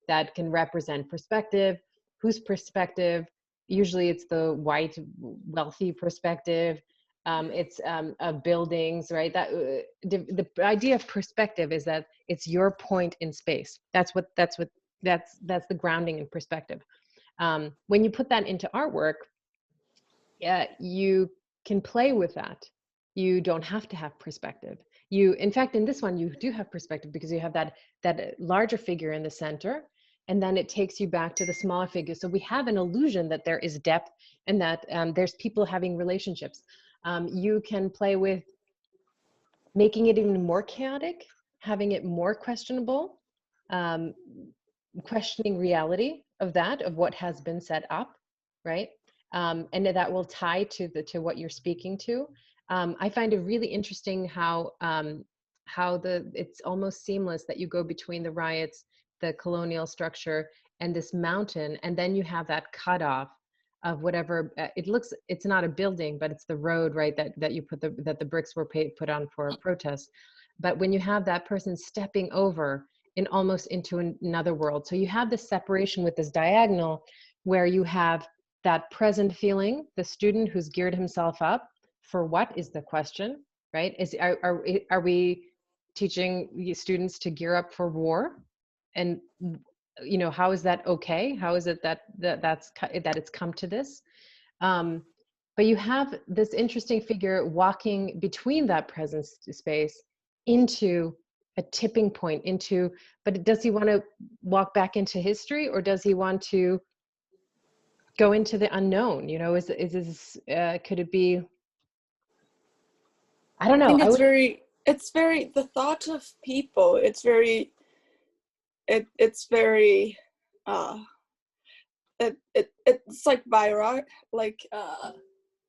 that can represent perspective. Whose perspective? Usually it's the white, wealthy perspective. It's buildings, right? That the idea of perspective is that it's your point in space. That's the grounding in perspective. When you put that into artwork, you can play with that. You don't have to have perspective. You, in fact, in this one, you do have perspective because you have that larger figure in the center, and then it takes you back to the smaller figure. So we have an illusion that there is depth and that there's people having relationships. You can play with making it even more chaotic, having it more questionable, questioning reality of what has been set up, right? And that will tie to what you're speaking to. I find it really interesting how it's almost seamless that you go between the riots, the colonial structure, and this mountain, and then you have that cutoff of whatever it's not a building, but it's the road, right? That you put that the bricks were put on for a protest. But when you have that person stepping over in almost into another world, so you have this separation with this diagonal, where you have that present feeling, the student who's geared himself up for what is the question, right? Are we teaching students to gear up for war? And how is that okay? How is it that it's come to this? But you have this interesting figure walking between that present space into a tipping point, but does he want to walk back into history, or does he want to go into the unknown? Is this could it be? I don't know. I think it's very the thought of people. It's very it's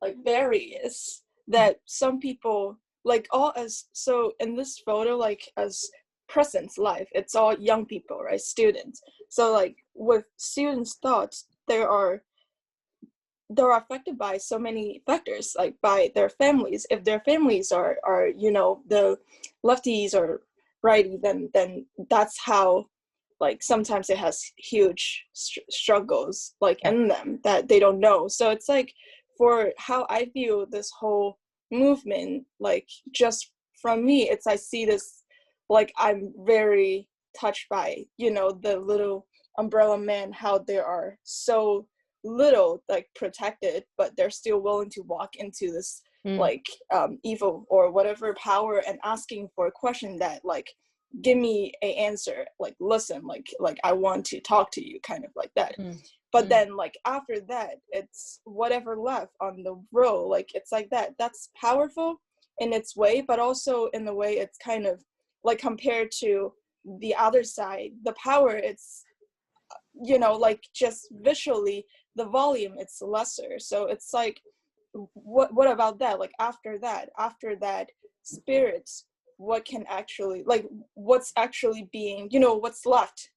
like various, that some people so in this photo, like as present life, it's all young people, right? Students. So like with students' thoughts, they're affected by so many factors, like by their families. If their families are the lefties or righty, then that's how, like, sometimes it has huge struggles like in them that they don't know. So it's like, for how I view this whole movement, like just from me, I see this, like, I'm very touched by the little umbrella men, how they are so little like protected, but they're still willing to walk into this evil or whatever power, and asking for a question that, like, give me a answer, like, listen, like I want to talk to you, kind of like that. But then, like, after that, it's whatever left on the row, like, it's like that's powerful in its way, but also in the way it's kind of like, compared to the other side, the power, it's like, just visually, the volume, it's lesser. So it's like, what about that? Like, after that spirits, what can actually, like, what's actually being, what's left,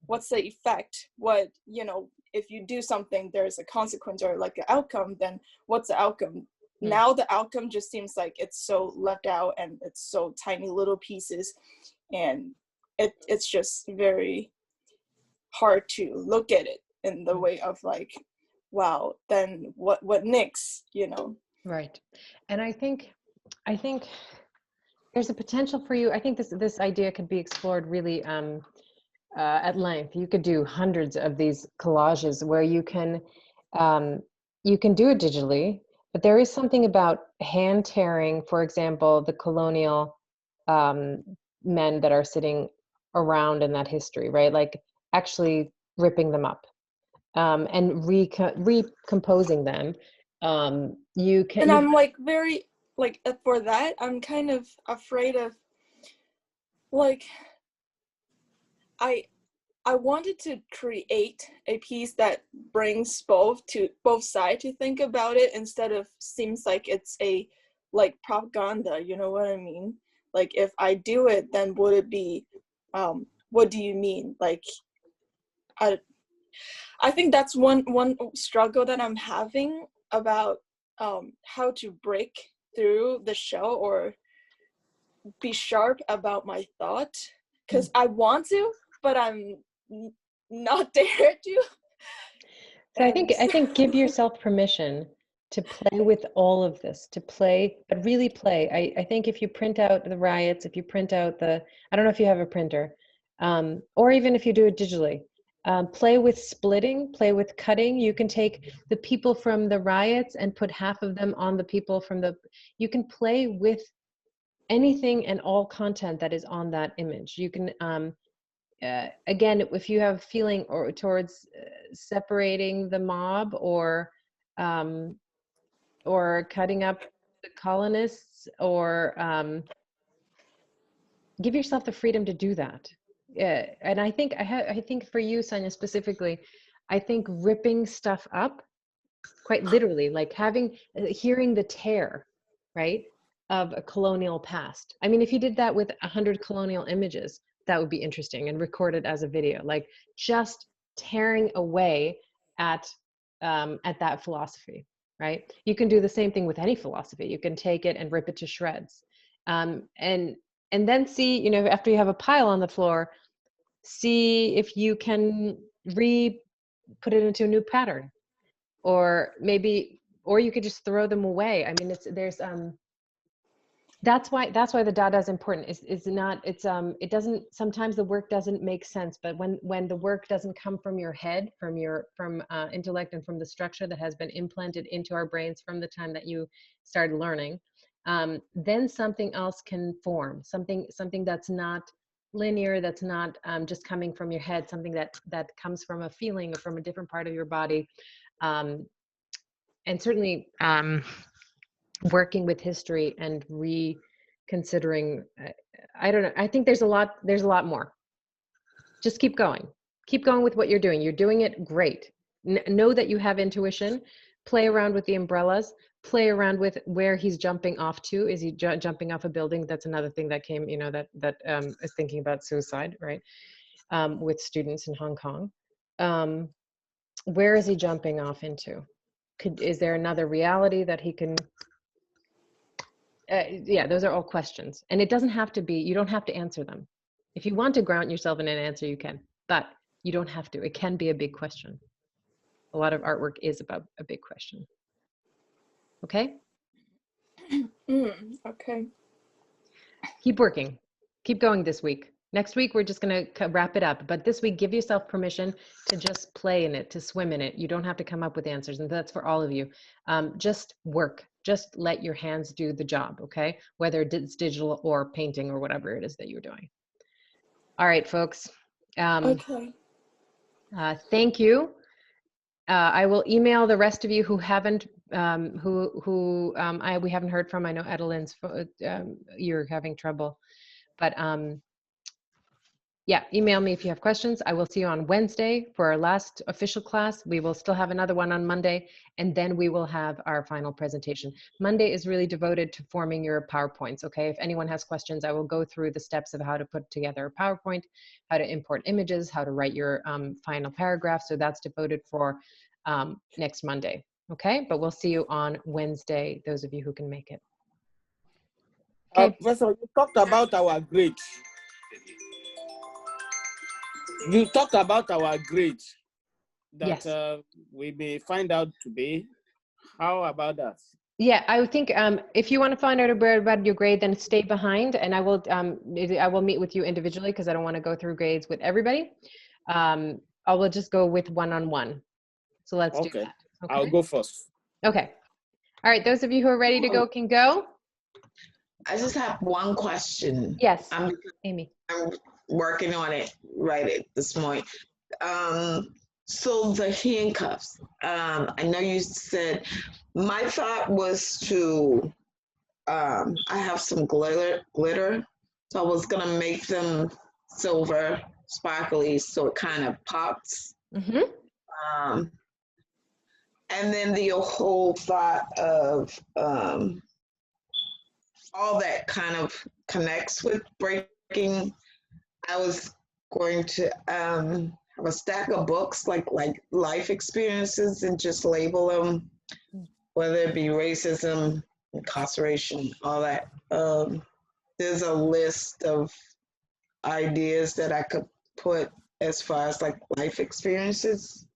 what's the effect, what, if you do something, there's a consequence or like an outcome, then what's the outcome? Now the outcome just seems like it's so left out, and it's so tiny little pieces, and it's just very hard to look at it in the way of like, wow, then what next, Right. And I think there's a potential for you. I think this idea could be explored really at length. You could do hundreds of these collages where you can do it digitally, but there is something about hand tearing, for example, the colonial men that are sitting around in that history, right? Like, actually ripping them up and recomposing them. I'm like very, like, for that, I'm kind of afraid of, like, I wanted to create a piece that brings both sides to think about it, instead of seems like it's a, like, propaganda, you know what I mean? Like, if I do it, then would it be, what do you mean? Like, I think that's one struggle that I'm having about how to break through the shell or be sharp about my thought, because I want to, but I'm not there to. So I think give yourself permission to play with all of this, but really play. I think if you print out the riots, if you print out I don't know if you have a printer, or even if you do it digitally, Play with splitting, play with cutting. You can take the people from the riots and put half of them on the people from the, you can play with anything and all content that is on that image. You can, again, if you have feeling or towards separating the mob or cutting up the colonists, or give yourself the freedom to do that. And I think I think for you, Sonia, specifically, I think ripping stuff up, quite literally, like hearing the tear, right, of a colonial past. I mean, if you did that with 100 colonial images, that would be interesting, and recorded as a video, like just tearing away at that philosophy, right? You can do the same thing with any philosophy. You can take it and rip it to shreds, and then see, you know, after you have a pile on the floor, see if you can put it into a new pattern, or maybe, or you could just throw them away. I mean, that's why the Dada is important. It doesn't, sometimes the work doesn't make sense, but when the work doesn't come from your head, from intellect, and from the structure that has been implanted into our brains from the time that you started learning, then something else can form, something that's not linear, that's not just coming from your head, something that comes from a feeling or from a different part of your body. And certainly working with history and reconsidering, I don't know, I think there's a lot more. Just keep going with what you're doing. You're doing it great. Know that you have intuition. Play around with the umbrellas, play around with where he's jumping off to. Is he jumping off a building? That's another thing that came, you know, that is thinking about suicide, right? With students in Hong Kong. Where is he jumping off into? Is there another reality that he can, yeah, those are all questions. And it doesn't have to be, you don't have to answer them. If you want to ground yourself in an answer, you can, but you don't have to. It can be a big question. A lot of artwork is about a big question. Okay? Okay. Keep working. Keep going this week. Next week, we're just going to wrap it up. But this week, give yourself permission to just play in it, to swim in it. You don't have to come up with answers. And that's for all of you. Just work. Just let your hands do the job, okay? Whether it's digital or painting or whatever it is that you're doing. All right, folks. Okay. Thank you. I will email the rest of you who haven't, we haven't heard from. I know Adelaine's, you're having trouble, but yeah, email me if you have questions. I will see you on Wednesday for our last official class. We will still have another one on Monday, and then we will have our final presentation. Monday is really devoted to forming your PowerPoints, okay? If anyone has questions, I will go through the steps of how to put together a PowerPoint, how to import images, how to write your final paragraph. So that's devoted for next Monday, okay? But we'll see you on Wednesday, those of you who can make it. Okay. Professor, you talked about our grades. You talked about our grades that yes. We may find out today. How about that? Yeah, I would think if you want to find out about your grade, then stay behind, and I will meet with you individually because I don't want to go through grades with everybody. I will just go with one-on-one. So let's do that. Okay? I'll go first. Okay. All right. Those of you who are ready to go can go. I just have one question. Yes, Amy. I'm working on it right at this point. So the handcuffs, I know you said, my thought was to, I have some glitter, so I was gonna make them silver, sparkly, so it kind of pops. Mm-hmm. And then the whole thought of all that kind of connects with breaking. I was going to have a stack of books, like life experiences, and just label them, whether it be racism, incarceration, all that. There's a list of ideas that I could put as far as like life experiences.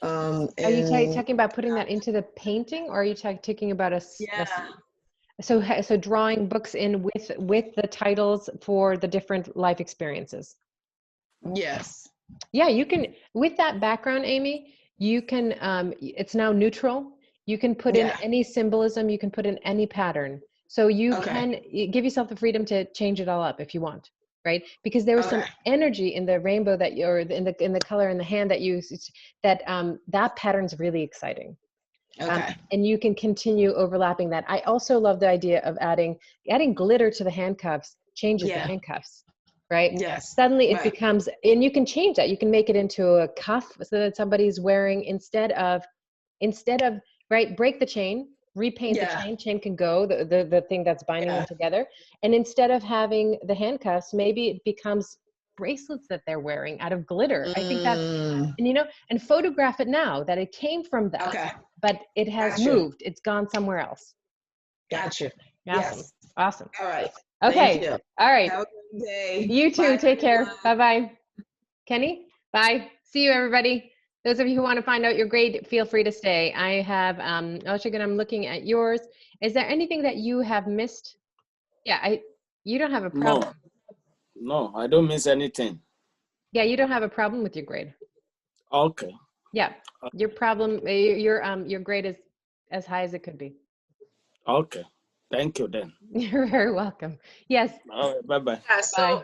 Are you talking about putting that into the painting, or are you talking about so drawing books in with the titles for the different life experiences? Yes. Yeah, you can, with that background, Amy, you can, it's now neutral. You can put in any symbolism, you can put in any pattern. So you can give yourself the freedom to change it all up if you want, right? Because there was some energy in the rainbow that you're, in the color in the hand that you, that that pattern's really exciting. And you can continue overlapping that. I also love the idea of adding glitter to the handcuffs, changes the handcuffs, right? Yes. Suddenly it becomes, and you can change that. You can make it into a cuff so that somebody's wearing instead of, right, break the chain, repaint the chain can go, the thing that's binding them together. And instead of having the handcuffs, maybe it becomes bracelets that they're wearing out of glitter. I think that's, and you know, and photograph it now that it came from that, but it has moved. It's gone somewhere else. Gotcha. Awesome. Yes. Awesome. All right. Okay. Thank you. All right. Have a good day. You too. Bye, Take care. everyone. Bye-bye. Kenny, bye. See you, everybody. Those of you who want to find out your grade, feel free to stay. I have, Oshigan, I'm looking at yours. Is there anything that you have missed? Yeah, you don't have a problem. No, I don't miss anything. Yeah, you don't have a problem with your grade. Okay. Yeah, your problem, your grade is as high as it could be. Okay. Thank you then. You're very welcome. Yes. All right, bye-bye. Yeah, so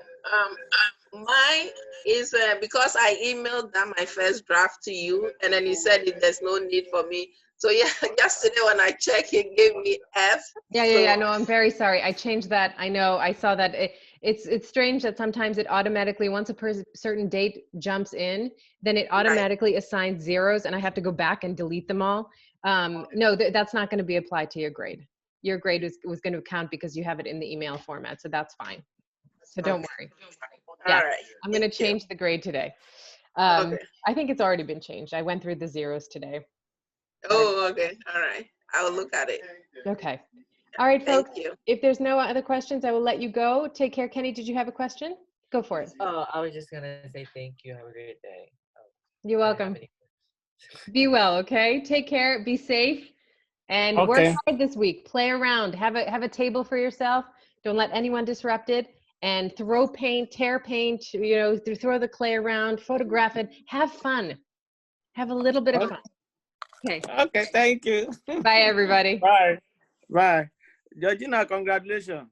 mine is because I emailed that my first draft to you, and then you said there's no need for me. So yeah, yesterday when I checked, it gave me F. Yeah. No, I'm very sorry. I changed that. I know. I saw that. It's strange that sometimes it automatically, once a certain date jumps in, then it automatically assigns zeros, and I have to go back and delete them all. No, that's not going to be applied to your grade. Your grade was going to count because you have it in the email format, so that's fine. So don't worry. Yeah, All right. I'm going to change the grade today. I think it's already been changed. I went through the zeros today. Oh, okay. All right. I'll look at it. Okay. All right, folks. Thank you. If there's no other questions, I will let you go. Take care. Kenny, did you have a question? Go for it. Oh, I was just going to say thank you. Have a great day. You're welcome. Be well, okay? Take care. Be safe. And work hard this week. Play around. Have a table for yourself. Don't let anyone disrupt it. And throw paint, tear paint, you know, throw the clay around, photograph it. Have fun. Have a little bit of fun. Okay. Okay, thank you. Bye, everybody. Bye. Bye. Georgina, congratulations.